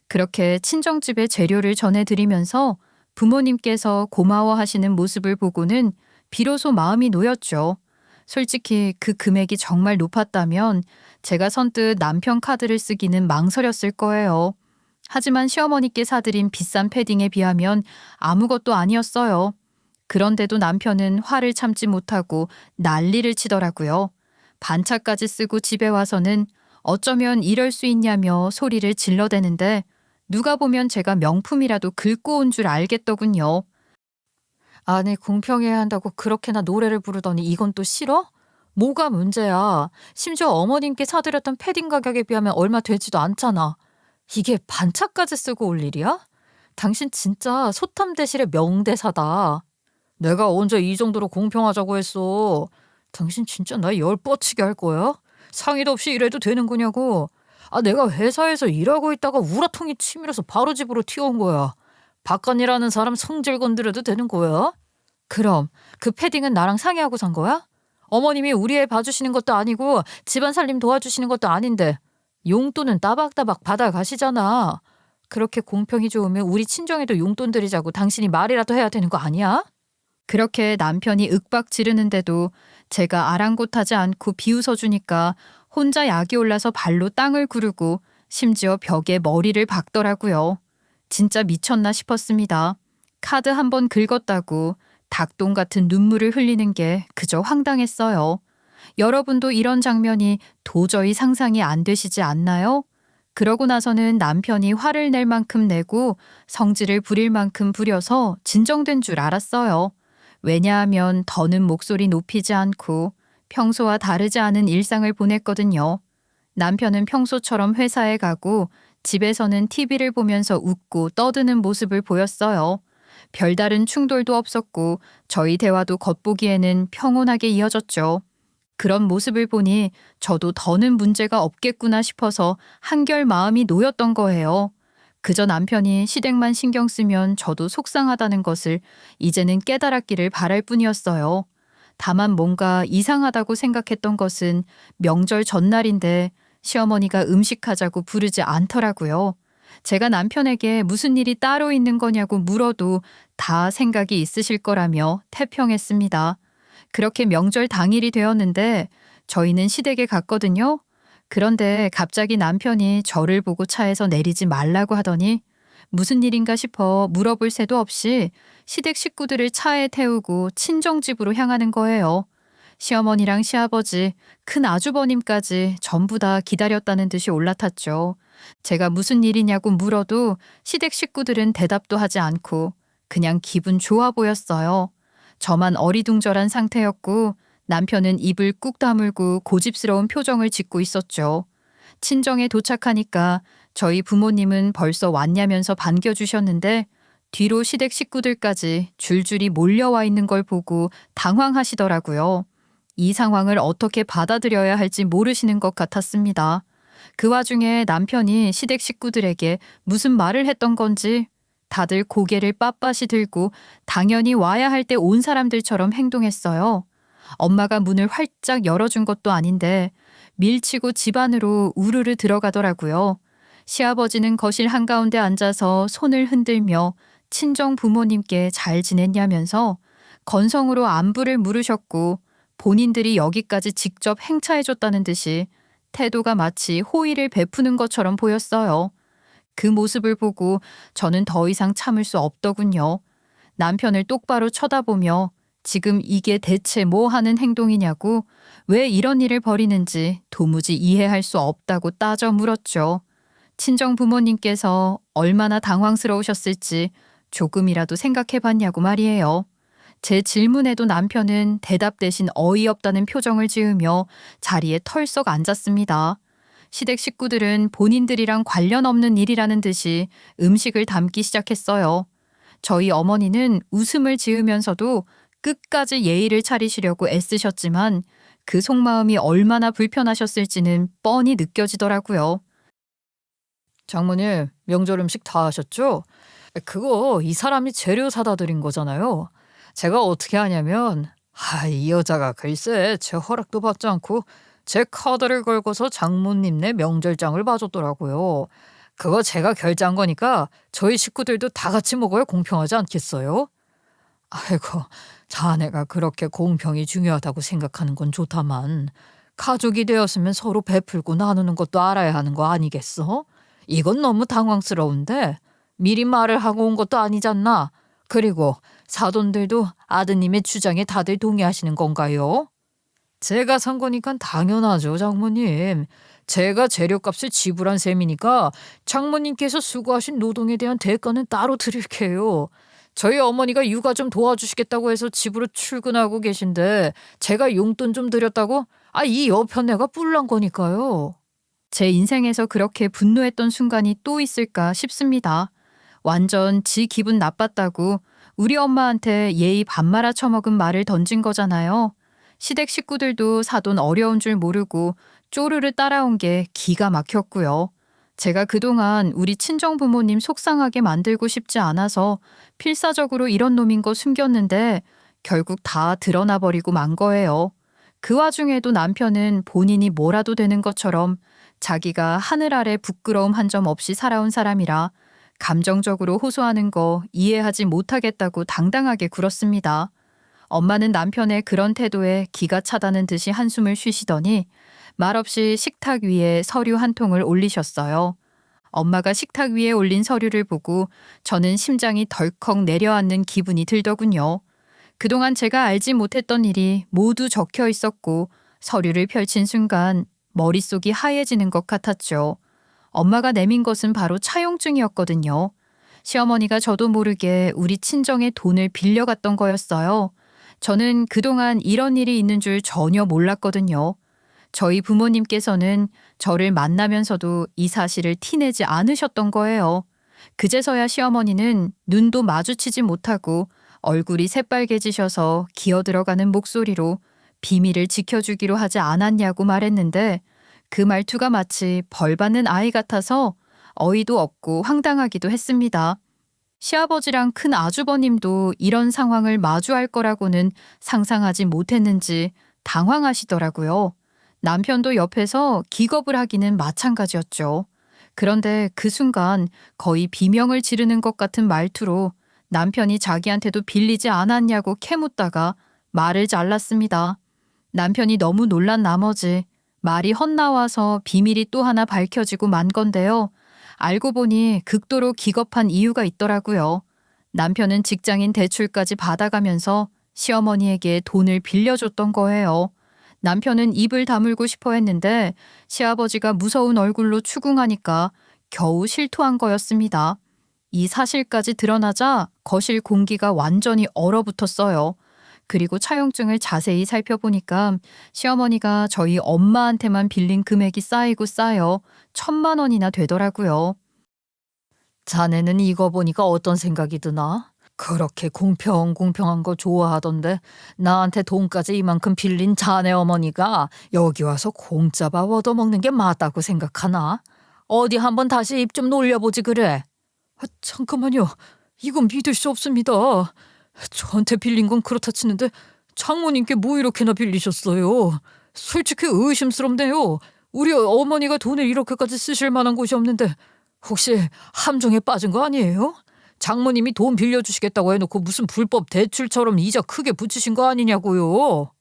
그렇게 친정집에 재료를 전해드리면서 부모님께서 고마워하시는 모습을 보고는 비로소 마음이 놓였죠. 솔직히 그 금액이 정말 높았다면 제가 선뜻 남편 카드를 쓰기는 망설였을 거예요. 하지만 시어머니께 사드린 비싼 패딩에 비하면 아무것도 아니었어요. 그런데도 남편은 화를 참지 못하고 난리를 치더라고요. 반차까지 쓰고 집에 와서는 어쩌면 이럴 수 있냐며 소리를 질러대는데 누가 보면 제가 명품이라도 긁고 온 줄 알겠더군요. 아니 공평해야 한다고 그렇게나 노래를 부르더니 이건 또 싫어? 뭐가 문제야? 심지어 어머님께 사드렸던 패딩 가격에 비하면 얼마 되지도 않잖아. 이게 반차까지 쓰고 올 일이야? 당신 진짜 소탐대실의 명대사다. 내가 언제 이 정도로 공평하자고 했어. 당신 진짜 나 열 뻗치게 할 거야? 상의도 없이 이래도 되는 거냐고. 내가 회사에서 일하고 있다가 우라통이 치밀어서 바로 집으로 튀어온 거야. 바깥 일하는 사람 성질 건드려도 되는 거야? 그럼 그 패딩은 나랑 상의하고 산 거야? 어머님이 우리 애 봐주시는 것도 아니고 집안 살림 도와주시는 것도 아닌데 용돈은 따박따박 받아가시잖아. 그렇게 공평이 좋으면 우리 친정에도 용돈 드리자고 당신이 말이라도 해야 되는 거 아니야? 그렇게 남편이 윽박 지르는데도 제가 아랑곳하지 않고 비웃어주니까 혼자 약이 올라서 발로 땅을 구르고 심지어 벽에 머리를 박더라고요. 진짜 미쳤나 싶었습니다. 카드 한 번 긁었다고 닭똥 같은 눈물을 흘리는 게 그저 황당했어요. 여러분도 이런 장면이 도저히 상상이 안 되시지 않나요? 그러고 나서는 남편이 화를 낼 만큼 내고 성질을 부릴 만큼 부려서 진정된 줄 알았어요. 왜냐하면 더는 목소리 높이지 않고 평소와 다르지 않은 일상을 보냈거든요. 남편은 평소처럼 회사에 가고 집에서는 TV를 보면서 웃고 떠드는 모습을 보였어요. 별다른 충돌도 없었고 저희 대화도 겉보기에는 평온하게 이어졌죠. 그런 모습을 보니 저도 더는 문제가 없겠구나 싶어서 한결 마음이 놓였던 거예요. 그저 남편이 시댁만 신경 쓰면 저도 속상하다는 것을 이제는 깨달았기를 바랄 뿐이었어요. 다만 뭔가 이상하다고 생각했던 것은 명절 전날인데 시어머니가 음식하자고 부르지 않더라고요. 제가 남편에게 무슨 일이 따로 있는 거냐고 물어도 다 생각이 있으실 거라며 태평했습니다. 그렇게 명절 당일이 되었는데 저희는 시댁에 갔거든요. 그런데 갑자기 남편이 저를 보고 차에서 내리지 말라고 하더니 무슨 일인가 싶어 물어볼 새도 없이 시댁 식구들을 차에 태우고 친정집으로 향하는 거예요. 시어머니랑 시아버지, 큰 아주버님까지 전부 다 기다렸다는 듯이 올라탔죠. 제가 무슨 일이냐고 물어도 시댁 식구들은 대답도 하지 않고 그냥 기분 좋아 보였어요. 저만 어리둥절한 상태였고 남편은 입을 꾹 다물고 고집스러운 표정을 짓고 있었죠. 친정에 도착하니까 저희 부모님은 벌써 왔냐면서 반겨주셨는데 뒤로 시댁 식구들까지 줄줄이 몰려와 있는 걸 보고 당황하시더라고요. 이 상황을 어떻게 받아들여야 할지 모르시는 것 같았습니다. 그 와중에 남편이 시댁 식구들에게 무슨 말을 했던 건지 다들 고개를 빳빳이 들고 당연히 와야 할 때 온 사람들처럼 행동했어요. 엄마가 문을 활짝 열어준 것도 아닌데 밀치고 집 안으로 우르르 들어가더라고요. 시아버지는 거실 한가운데 앉아서 손을 흔들며 친정 부모님께 잘 지냈냐면서 건성으로 안부를 물으셨고 본인들이 여기까지 직접 행차해줬다는 듯이 태도가 마치 호의를 베푸는 것처럼 보였어요. 그 모습을 보고 저는 더 이상 참을 수 없더군요. 남편을 똑바로 쳐다보며 지금 이게 대체 뭐 하는 행동이냐고 왜 이런 일을 벌이는지 도무지 이해할 수 없다고 따져 물었죠. 친정 부모님께서 얼마나 당황스러우셨을지 조금이라도 생각해 봤냐고 말이에요. 제 질문에도 남편은 대답 대신 어이없다는 표정을 지으며 자리에 털썩 앉았습니다. 시댁 식구들은 본인들이랑 관련 없는 일이라는 듯이 음식을 담기 시작했어요. 저희 어머니는 웃음을 지으면서도 끝까지 예의를 차리시려고 애쓰셨지만 그 속마음이 얼마나 불편하셨을지는 뻔히 느껴지더라고요. 장모님, 명절 음식 다 하셨죠? 그거 이 사람이 재료 사다 드린 거잖아요. 제가 어떻게 하냐면 이 여자가 글쎄 제 허락도 받지 않고 제 카드를 걸고서 장모님네 명절장을 봐줬더라고요. 그거 제가 결제한 거니까 저희 식구들도 다 같이 먹어야 공평하지 않겠어요? 아이고, 자네가 그렇게 공평이 중요하다고 생각하는 건 좋다만 가족이 되었으면 서로 베풀고 나누는 것도 알아야 하는 거 아니겠어? 이건 너무 당황스러운데 미리 말을 하고 온 것도 아니잖나. 그리고 사돈들도 아드님의 주장에 다들 동의하시는 건가요? 제가 산 거니까 당연하죠, 장모님. 제가 재료값을 지불한 셈이니까 장모님께서 수고하신 노동에 대한 대가는 따로 드릴게요. 저희 어머니가 육아 좀 도와주시겠다고 해서 집으로 출근하고 계신데 제가 용돈 좀 드렸다고? 이 여편네가 뿔난 거니까요. 제 인생에서 그렇게 분노했던 순간이 또 있을까 싶습니다. 완전 지 기분 나빴다고 우리 엄마한테 예의 반말아 처먹은 말을 던진 거잖아요. 시댁 식구들도 사돈 어려운 줄 모르고 쪼르르 따라온 게 기가 막혔고요. 제가 그동안 우리 친정 부모님 속상하게 만들고 싶지 않아서 필사적으로 이런 놈인 거 숨겼는데 결국 다 드러나 버리고 만 거예요. 그 와중에도 남편은 본인이 뭐라도 되는 것처럼 자기가 하늘 아래 부끄러움 한 점 없이 살아온 사람이라 감정적으로 호소하는 거 이해하지 못하겠다고 당당하게 굴었습니다. 엄마는 남편의 그런 태도에 기가 차다는 듯이 한숨을 쉬시더니 말없이 식탁 위에 서류 한 통을 올리셨어요. 엄마가 식탁 위에 올린 서류를 보고 저는 심장이 덜컥 내려앉는 기분이 들더군요. 그동안 제가 알지 못했던 일이 모두 적혀 있었고 서류를 펼친 순간 머릿속이 하얘지는 것 같았죠. 엄마가 내민 것은 바로 차용증이었거든요. 시어머니가 저도 모르게 우리 친정의 돈을 빌려갔던 거였어요. 저는 그동안 이런 일이 있는 줄 전혀 몰랐거든요. 저희 부모님께서는 저를 만나면서도 이 사실을 티내지 않으셨던 거예요. 그제서야 시어머니는 눈도 마주치지 못하고 얼굴이 새빨개지셔서 기어들어가는 목소리로 비밀을 지켜주기로 하지 않았냐고 말했는데 그 말투가 마치 벌 받는 아이 같아서 어이도 없고 황당하기도 했습니다. 시아버지랑 큰 아주버님도 이런 상황을 마주할 거라고는 상상하지 못했는지 당황하시더라고요. 남편도 옆에서 기겁을 하기는 마찬가지였죠. 그런데 그 순간 거의 비명을 지르는 것 같은 말투로 남편이 자기한테도 빌리지 않았냐고 캐묻다가 말을 잘랐습니다. 남편이 너무 놀란 나머지 말이 헛나와서 비밀이 또 하나 밝혀지고 만 건데요. 알고 보니 극도로 기겁한 이유가 있더라고요. 남편은 직장인 대출까지 받아가면서 시어머니에게 돈을 빌려줬던 거예요. 남편은 입을 다물고 싶어 했는데 시아버지가 무서운 얼굴로 추궁하니까 겨우 실토한 거였습니다. 이 사실까지 드러나자 거실 공기가 완전히 얼어붙었어요. 그리고 차용증을 자세히 살펴보니까 시어머니가 저희 엄마한테만 빌린 금액이 쌓이고 쌓여 1,000만 원이나 되더라고요. 자네는 이거 보니까 어떤 생각이 드나? 그렇게 공평한 거 좋아하던데 나한테 돈까지 이만큼 빌린 자네 어머니가 여기 와서 공짜 밥 얻어먹는 게 맞다고 생각하나? 어디 한번 다시 입 좀 놀려보지 그래. 잠깐만요. 이건 믿을 수 없습니다. 저한테 빌린 건 그렇다 치는데 장모님께 뭐 이렇게나 빌리셨어요? 솔직히 의심스럽네요. 우리 어머니가 돈을 이렇게까지 쓰실 만한 곳이 없는데 혹시 함정에 빠진 거 아니에요? 장모님이 돈 빌려주시겠다고 해놓고 무슨 불법 대출처럼 이자 크게 붙이신 거 아니냐고요.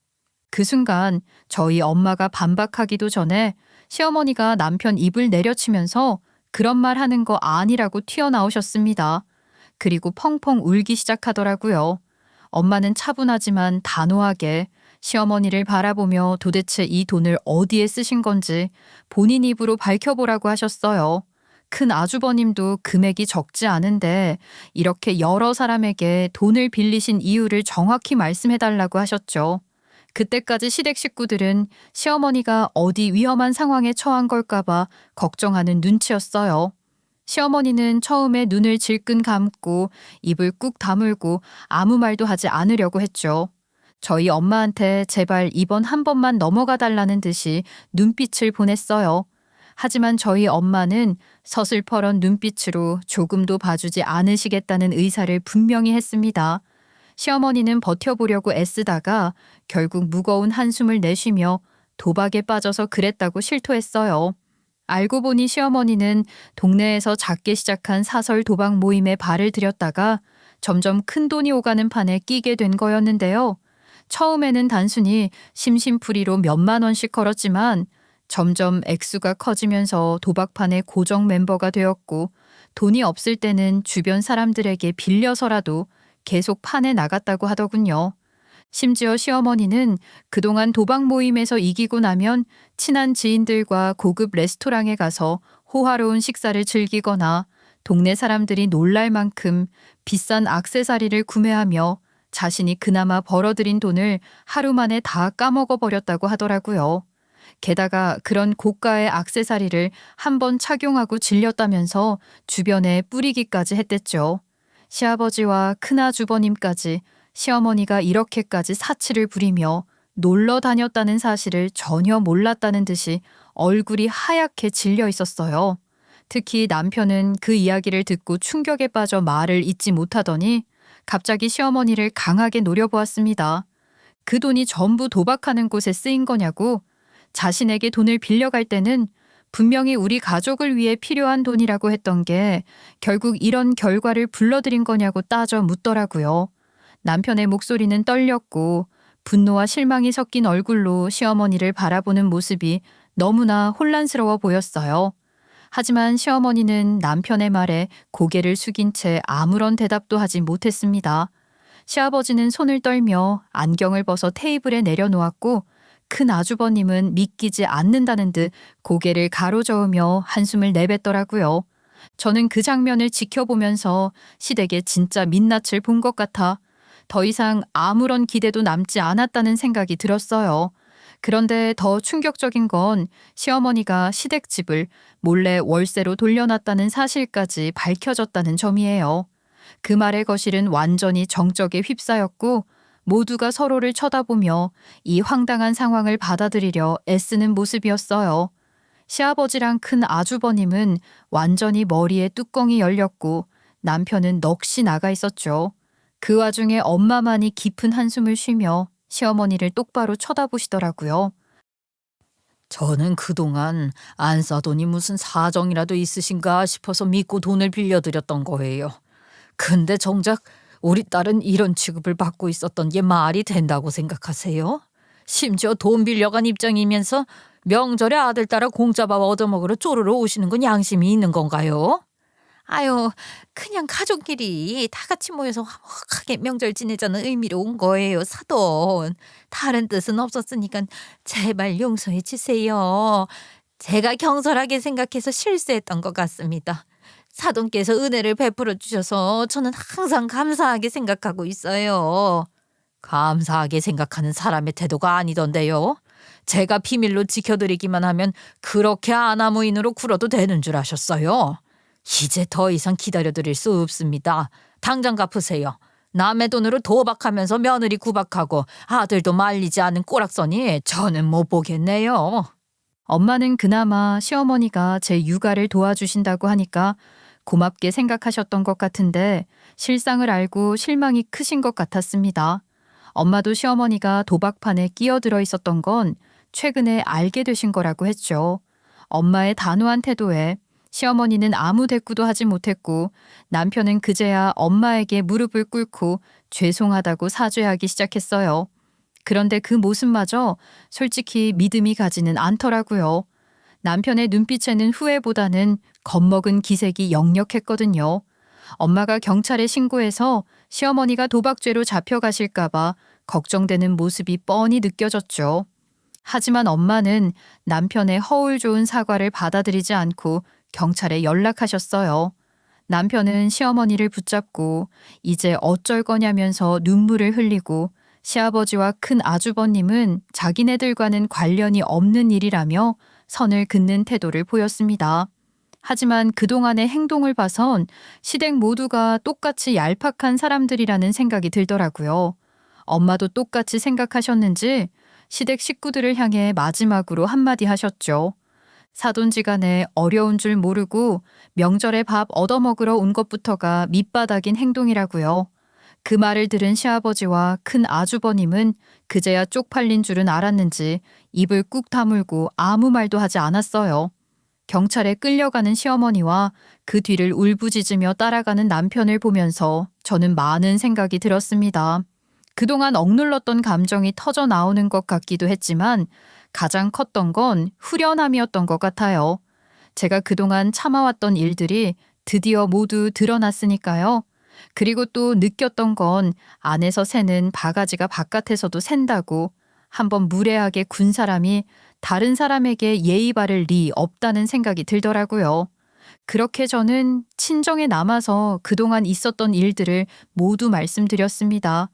그 순간 저희 엄마가 반박하기도 전에 시어머니가 남편 입을 내려치면서 그런 말 하는 거 아니라고 튀어나오셨습니다. 그리고 펑펑 울기 시작하더라고요. 엄마는 차분하지만 단호하게 시어머니를 바라보며 도대체 이 돈을 어디에 쓰신 건지 본인 입으로 밝혀보라고 하셨어요. 큰 아주버님도 금액이 적지 않은데 이렇게 여러 사람에게 돈을 빌리신 이유를 정확히 말씀해달라고 하셨죠. 그때까지 시댁 식구들은 시어머니가 어디 위험한 상황에 처한 걸까봐 걱정하는 눈치였어요. 시어머니는 처음에 눈을 질끈 감고 입을 꾹 다물고 아무 말도 하지 않으려고 했죠. 저희 엄마한테 제발 이번 한 번만 넘어가 달라는 듯이 눈빛을 보냈어요. 하지만 저희 엄마는 서슬퍼런 눈빛으로 조금도 봐주지 않으시겠다는 의사를 분명히 했습니다. 시어머니는 버텨보려고 애쓰다가 결국 무거운 한숨을 내쉬며 도박에 빠져서 그랬다고 실토했어요. 알고 보니 시어머니는 동네에서 작게 시작한 사설 도박 모임에 발을 들였다가 점점 큰 돈이 오가는 판에 끼게 된 거였는데요. 처음에는 단순히 심심풀이로 몇만 원씩 걸었지만 점점 액수가 커지면서 도박판의 고정 멤버가 되었고 돈이 없을 때는 주변 사람들에게 빌려서라도 계속 판에 나갔다고 하더군요. 심지어 시어머니는 그동안 도박 모임에서 이기고 나면 친한 지인들과 고급 레스토랑에 가서 호화로운 식사를 즐기거나 동네 사람들이 놀랄 만큼 비싼 액세서리를 구매하며 자신이 그나마 벌어들인 돈을 하루 만에 다 까먹어 버렸다고 하더라고요. 게다가 그런 고가의 액세서리를 한번 착용하고 질렸다면서 주변에 뿌리기까지 했댔죠. 시아버지와 큰아주버님까지 시어머니가 이렇게까지 사치를 부리며 놀러 다녔다는 사실을 전혀 몰랐다는 듯이 얼굴이 하얗게 질려 있었어요. 특히 남편은 그 이야기를 듣고 충격에 빠져 말을 잇지 못하더니 갑자기 시어머니를 강하게 노려보았습니다. 그 돈이 전부 도박하는 곳에 쓰인 거냐고, 자신에게 돈을 빌려갈 때는 분명히 우리 가족을 위해 필요한 돈이라고 했던 게 결국 이런 결과를 불러들인 거냐고 따져 묻더라고요. 남편의 목소리는 떨렸고 분노와 실망이 섞인 얼굴로 시어머니를 바라보는 모습이 너무나 혼란스러워 보였어요. 하지만 시어머니는 남편의 말에 고개를 숙인 채 아무런 대답도 하지 못했습니다. 시아버지는 손을 떨며 안경을 벗어 테이블에 내려놓았고 큰 아주버님은 믿기지 않는다는 듯 고개를 가로저으며 한숨을 내뱉더라고요. 저는 그 장면을 지켜보면서 시댁의 진짜 민낯을 본 것 같아 더 이상 아무런 기대도 남지 않았다는 생각이 들었어요. 그런데 더 충격적인 건 시어머니가 시댁집을 몰래 월세로 돌려놨다는 사실까지 밝혀졌다는 점이에요. 그 말의 거실은 완전히 정적에 휩싸였고 모두가 서로를 쳐다보며 이 황당한 상황을 받아들이려 애쓰는 모습이었어요. 시아버지랑 큰 아주버님은 완전히 머리에 뚜껑이 열렸고 남편은 넋이 나가 있었죠. 그 와중에 엄마만이 깊은 한숨을 쉬며 시어머니를 똑바로 쳐다보시더라고요. 저는 그동안 안 싸더니 무슨 사정이라도 있으신가 싶어서 믿고 돈을 빌려드렸던 거예요. 근데 정작 우리 딸은 이런 취급을 받고 있었던 게 말이 된다고 생각하세요? 심지어 돈 빌려간 입장이면서 명절에 아들 따라 공짜밥 얻어먹으러 쪼르러 오시는 건 양심이 있는 건가요? 아유, 그냥 가족끼리 다 같이 모여서 화목하게 명절 지내자는 의미로 온 거예요, 사돈. 다른 뜻은 없었으니까 제발 용서해 주세요. 제가 경솔하게 생각해서 실수했던 것 같습니다. 사돈께서 은혜를 베풀어 주셔서 저는 항상 감사하게 생각하고 있어요. 감사하게 생각하는 사람의 태도가 아니던데요. 제가 비밀로 지켜드리기만 하면 그렇게 아나무인으로 굴어도 되는 줄 아셨어요. 이제 더 이상 기다려드릴 수 없습니다. 당장 갚으세요. 남의 돈으로 도박하면서 며느리 구박하고 아들도 말리지 않은 꼬락서니 저는 못 보겠네요. 엄마는 그나마 시어머니가 제 육아를 도와주신다고 하니까 고맙게 생각하셨던 것 같은데 실상을 알고 실망이 크신 것 같았습니다. 엄마도 시어머니가 도박판에 끼어들어 있었던 건 최근에 알게 되신 거라고 했죠. 엄마의 단호한 태도에 시어머니는 아무 대꾸도 하지 못했고 남편은 그제야 엄마에게 무릎을 꿇고 죄송하다고 사죄하기 시작했어요. 그런데 그 모습마저 솔직히 믿음이 가지는 않더라고요. 남편의 눈빛에는 후회보다는 겁먹은 기색이 역력했거든요. 엄마가 경찰에 신고해서 시어머니가 도박죄로 잡혀가실까봐 걱정되는 모습이 뻔히 느껴졌죠. 하지만 엄마는 남편의 허울 좋은 사과를 받아들이지 않고 경찰에 연락하셨어요. 남편은 시어머니를 붙잡고 이제 어쩔 거냐면서 눈물을 흘리고 시아버지와 큰 아주버님은 자기네들과는 관련이 없는 일이라며 선을 긋는 태도를 보였습니다. 하지만 그동안의 행동을 봐선 시댁 모두가 똑같이 얄팍한 사람들이라는 생각이 들더라고요. 엄마도 똑같이 생각하셨는지 시댁 식구들을 향해 마지막으로 한마디 하셨죠. 사돈지간에 어려운 줄 모르고 명절에 밥 얻어먹으러 온 것부터가 밑바닥인 행동이라고요. 그 말을 들은 시아버지와 큰 아주버님은 그제야 쪽팔린 줄은 알았는지 입을 꾹 다물고 아무 말도 하지 않았어요. 경찰에 끌려가는 시어머니와 그 뒤를 울부짖으며 따라가는 남편을 보면서 저는 많은 생각이 들었습니다. 그동안 억눌렀던 감정이 터져 나오는 것 같기도 했지만 가장 컸던 건 후련함이었던 것 같아요. 제가 그동안 참아왔던 일들이 드디어 모두 드러났으니까요. 그리고 또 느꼈던 건 안에서 새는 바가지가 바깥에서도 샌다고 한번 무례하게 군 사람이 다른 사람에게 예의 바를 리 없다는 생각이 들더라고요. 그렇게 저는 친정에 남아서 그동안 있었던 일들을 모두 말씀드렸습니다.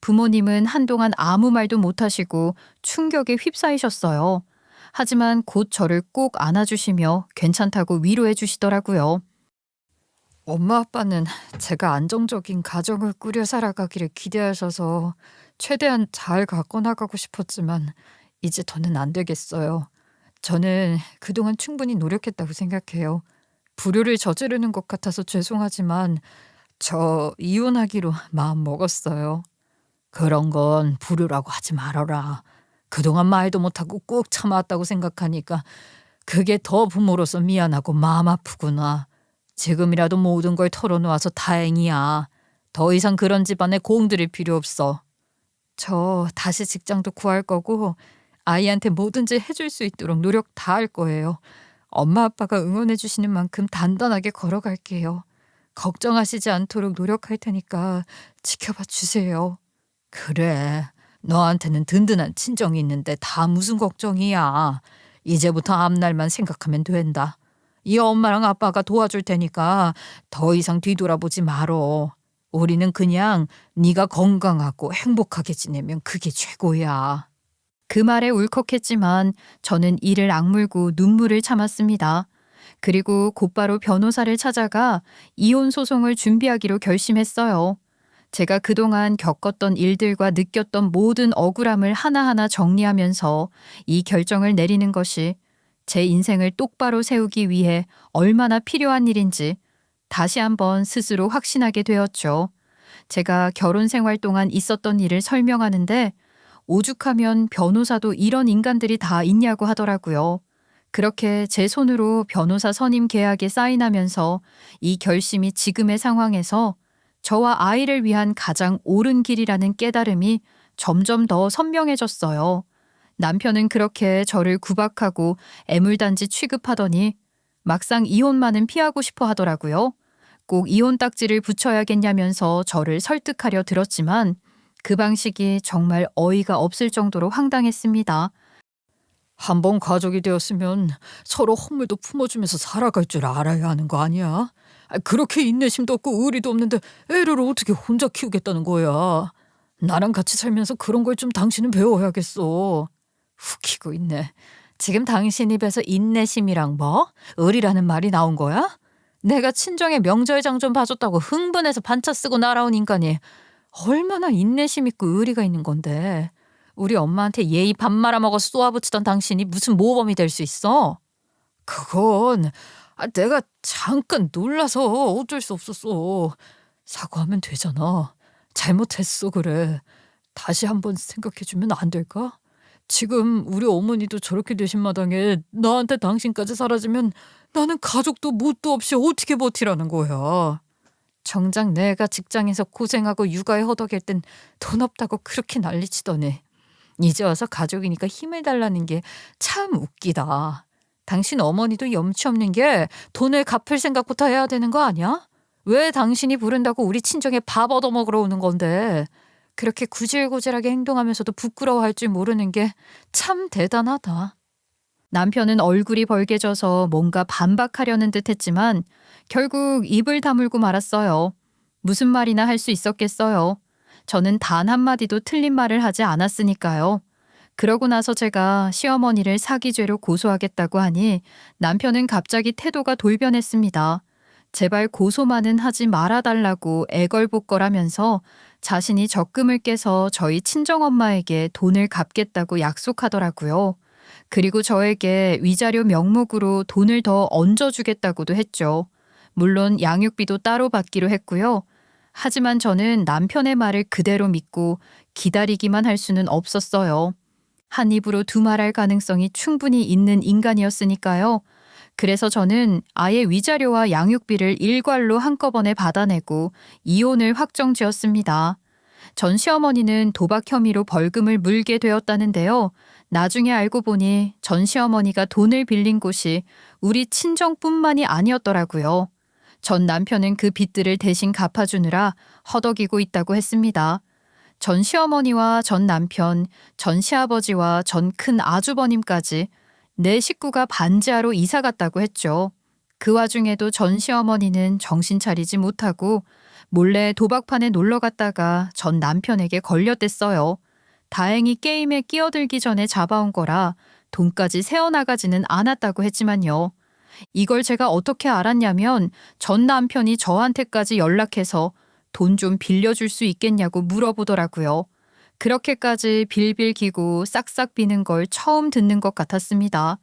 부모님은 한동안 아무 말도 못하시고 충격에 휩싸이셨어요. 하지만 곧 저를 꼭 안아주시며 괜찮다고 위로해 주시더라고요. 엄마 아빠는 제가 안정적인 가정을 꾸려 살아가기를 기대하셔서 최대한 잘 갖고 나가고 싶었지만 이제 더는 안 되겠어요. 저는 그동안 충분히 노력했다고 생각해요. 불효를 저지르는 것 같아서 죄송하지만 저 이혼하기로 마음 먹었어요. 그런 건 불효라고 하지 말아라. 그동안 말도 못하고 꾹 참아왔다고 생각하니까 그게 더 부모로서 미안하고 마음 아프구나. 지금이라도 모든 걸 털어놓아서 다행이야. 더 이상 그런 집안에 공들일 필요 없어. 저 다시 직장도 구할 거고 아이한테 뭐든지 해줄 수 있도록 노력 다 할 거예요. 엄마 아빠가 응원해 주시는 만큼 단단하게 걸어갈게요. 걱정하시지 않도록 노력할 테니까 지켜봐 주세요. 그래, 너한테는 든든한 친정이 있는데 다 무슨 걱정이야. 이제부터 앞날만 생각하면 된다. 이 엄마랑 아빠가 도와줄 테니까 더 이상 뒤돌아보지 말어. 우리는 그냥 네가 건강하고 행복하게 지내면 그게 최고야. 그 말에 울컥했지만 저는 이를 악물고 눈물을 참았습니다. 그리고 곧바로 변호사를 찾아가 이혼 소송을 준비하기로 결심했어요. 제가 그동안 겪었던 일들과 느꼈던 모든 억울함을 하나하나 정리하면서 이 결정을 내리는 것이 제 인생을 똑바로 세우기 위해 얼마나 필요한 일인지 다시 한번 스스로 확신하게 되었죠. 제가 결혼 생활 동안 있었던 일을 설명하는데 오죽하면 변호사도 이런 인간들이 다 있냐고 하더라고요. 그렇게 제 손으로 변호사 선임 계약에 사인하면서 이 결심이 지금의 상황에서 저와 아이를 위한 가장 옳은 길이라는 깨달음이 점점 더 선명해졌어요. 남편은 그렇게 저를 구박하고 애물단지 취급하더니 막상 이혼만은 피하고 싶어 하더라고요. 꼭 이혼 딱지를 붙여야겠냐면서 저를 설득하려 들었지만 그 방식이 정말 어이가 없을 정도로 황당했습니다. 한번 가족이 되었으면 서로 허물도 품어주면서 살아갈 줄 알아야 하는 거 아니야? 그렇게 인내심도 없고 의리도 없는데 애를 어떻게 혼자 키우겠다는 거야? 나랑 같이 살면서 그런 걸 좀 당신은 배워야겠어. 웃기고 있네. 지금 당신 입에서 인내심이랑 뭐? 의리라는 말이 나온 거야? 내가 친정에 명절장 좀 봐줬다고 흥분해서 반차 쓰고 날아온 인간이 얼마나 인내심 있고 의리가 있는 건데. 우리 엄마한테 예의 밥 말아먹어 쏘아붙이던 당신이 무슨 모범이 될 수 있어? 그건 내가 잠깐 놀라서 어쩔 수 없었어. 사과하면 되잖아. 잘못했어 그래. 다시 한번 생각해주면 안 될까? 지금 우리 어머니도 저렇게 되신 마당에 나한테 당신까지 사라지면 나는 가족도 뭣도 없이 어떻게 버티라는 거야. 정작 내가 직장에서 고생하고 육아에 허덕일 땐 돈 없다고 그렇게 난리치더니 이제 와서 가족이니까 힘을 달라는 게 참 웃기다. 당신 어머니도 염치 없는 게 돈을 갚을 생각부터 해야 되는 거 아니야? 왜 당신이 부른다고 우리 친정에 밥 얻어먹으러 오는 건데 그렇게 구질구질하게 행동하면서도 부끄러워할 줄 모르는 게 참 대단하다. 남편은 얼굴이 벌개져서 뭔가 반박하려는 듯 했지만 결국 입을 다물고 말았어요. 무슨 말이나 할 수 있었겠어요. 저는 단 한마디도 틀린 말을 하지 않았으니까요. 그러고 나서 제가 시어머니를 사기죄로 고소하겠다고 하니 남편은 갑자기 태도가 돌변했습니다. 제발 고소만은 하지 말아달라고 애걸복걸하면서 자신이 적금을 깨서 저희 친정엄마에게 돈을 갚겠다고 약속하더라고요. 그리고 저에게 위자료 명목으로 돈을 더 얹어주겠다고도 했죠. 물론 양육비도 따로 받기로 했고요. 하지만 저는 남편의 말을 그대로 믿고 기다리기만 할 수는 없었어요. 한 입으로 두 말할 가능성이 충분히 있는 인간이었으니까요. 그래서 저는 아예 위자료와 양육비를 일괄로 한꺼번에 받아내고 이혼을 확정지었습니다. 전 시어머니는 도박 혐의로 벌금을 물게 되었다는데요. 나중에 알고 보니 전 시어머니가 돈을 빌린 곳이 우리 친정뿐만이 아니었더라고요. 전 남편은 그 빚들을 대신 갚아주느라 허덕이고 있다고 했습니다. 전 시어머니와 전 남편, 전 시아버지와 전 큰 아주버님까지 내 식구가 반지하로 이사 갔다고 했죠. 그 와중에도 전 시어머니는 정신 차리지 못하고 몰래 도박판에 놀러 갔다가 전 남편에게 걸렸댔어요. 다행히 게임에 끼어들기 전에 잡아온 거라 돈까지 새어나가지는 않았다고 했지만요. 이걸 제가 어떻게 알았냐면 전 남편이 저한테까지 연락해서 돈 좀 빌려줄 수 있겠냐고 물어보더라고요. 그렇게까지 빌빌 기고 싹싹 비는 걸 처음 듣는 것 같았습니다.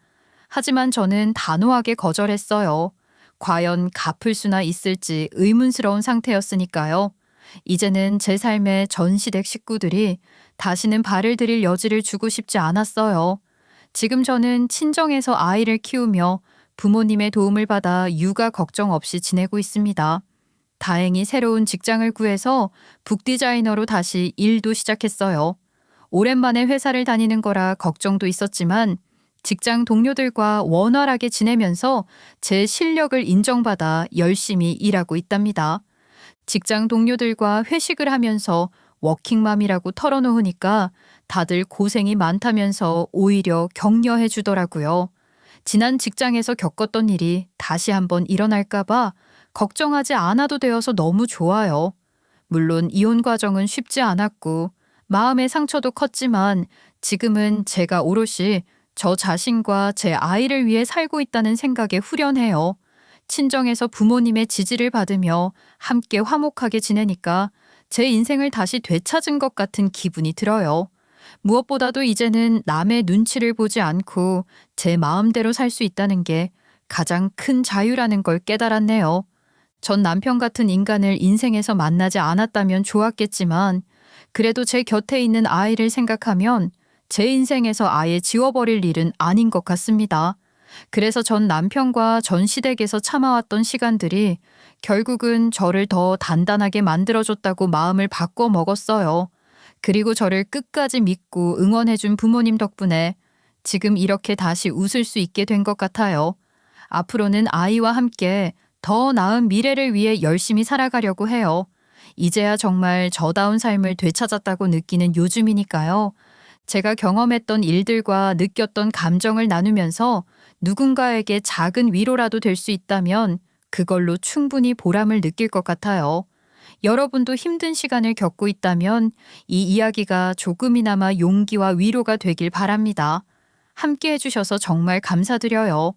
하지만 저는 단호하게 거절했어요. 과연 갚을 수나 있을지 의문스러운 상태였으니까요. 이제는 제 삶의 전 시댁 식구들이 다시는 발을 들일 여지를 주고 싶지 않았어요. 지금 저는 친정에서 아이를 키우며 부모님의 도움을 받아 육아 걱정 없이 지내고 있습니다. 다행히 새로운 직장을 구해서 북디자이너로 다시 일도 시작했어요. 오랜만에 회사를 다니는 거라 걱정도 있었지만 직장 동료들과 원활하게 지내면서 제 실력을 인정받아 열심히 일하고 있답니다. 직장 동료들과 회식을 하면서 워킹맘이라고 털어놓으니까 다들 고생이 많다면서 오히려 격려해 주더라고요. 지난 직장에서 겪었던 일이 다시 한번 일어날까봐 걱정하지 않아도 되어서 너무 좋아요. 물론 이혼 과정은 쉽지 않았고 마음의 상처도 컸지만 지금은 제가 오롯이 저 자신과 제 아이를 위해 살고 있다는 생각에 후련해요. 친정에서 부모님의 지지를 받으며 함께 화목하게 지내니까 제 인생을 다시 되찾은 것 같은 기분이 들어요. 무엇보다도 이제는 남의 눈치를 보지 않고 제 마음대로 살 수 있다는 게 가장 큰 자유라는 걸 깨달았네요. 전 남편 같은 인간을 인생에서 만나지 않았다면 좋았겠지만 그래도 제 곁에 있는 아이를 생각하면 제 인생에서 아예 지워버릴 일은 아닌 것 같습니다. 그래서 전 남편과 전 시댁에서 참아왔던 시간들이 결국은 저를 더 단단하게 만들어줬다고 마음을 바꿔 먹었어요. 그리고 저를 끝까지 믿고 응원해준 부모님 덕분에 지금 이렇게 다시 웃을 수 있게 된 것 같아요. 앞으로는 아이와 함께 더 나은 미래를 위해 열심히 살아가려고 해요. 이제야 정말 저다운 삶을 되찾았다고 느끼는 요즘이니까요. 제가 경험했던 일들과 느꼈던 감정을 나누면서 누군가에게 작은 위로라도 될 수 있다면 그걸로 충분히 보람을 느낄 것 같아요. 여러분도 힘든 시간을 겪고 있다면 이 이야기가 조금이나마 용기와 위로가 되길 바랍니다. 함께 해주셔서 정말 감사드려요.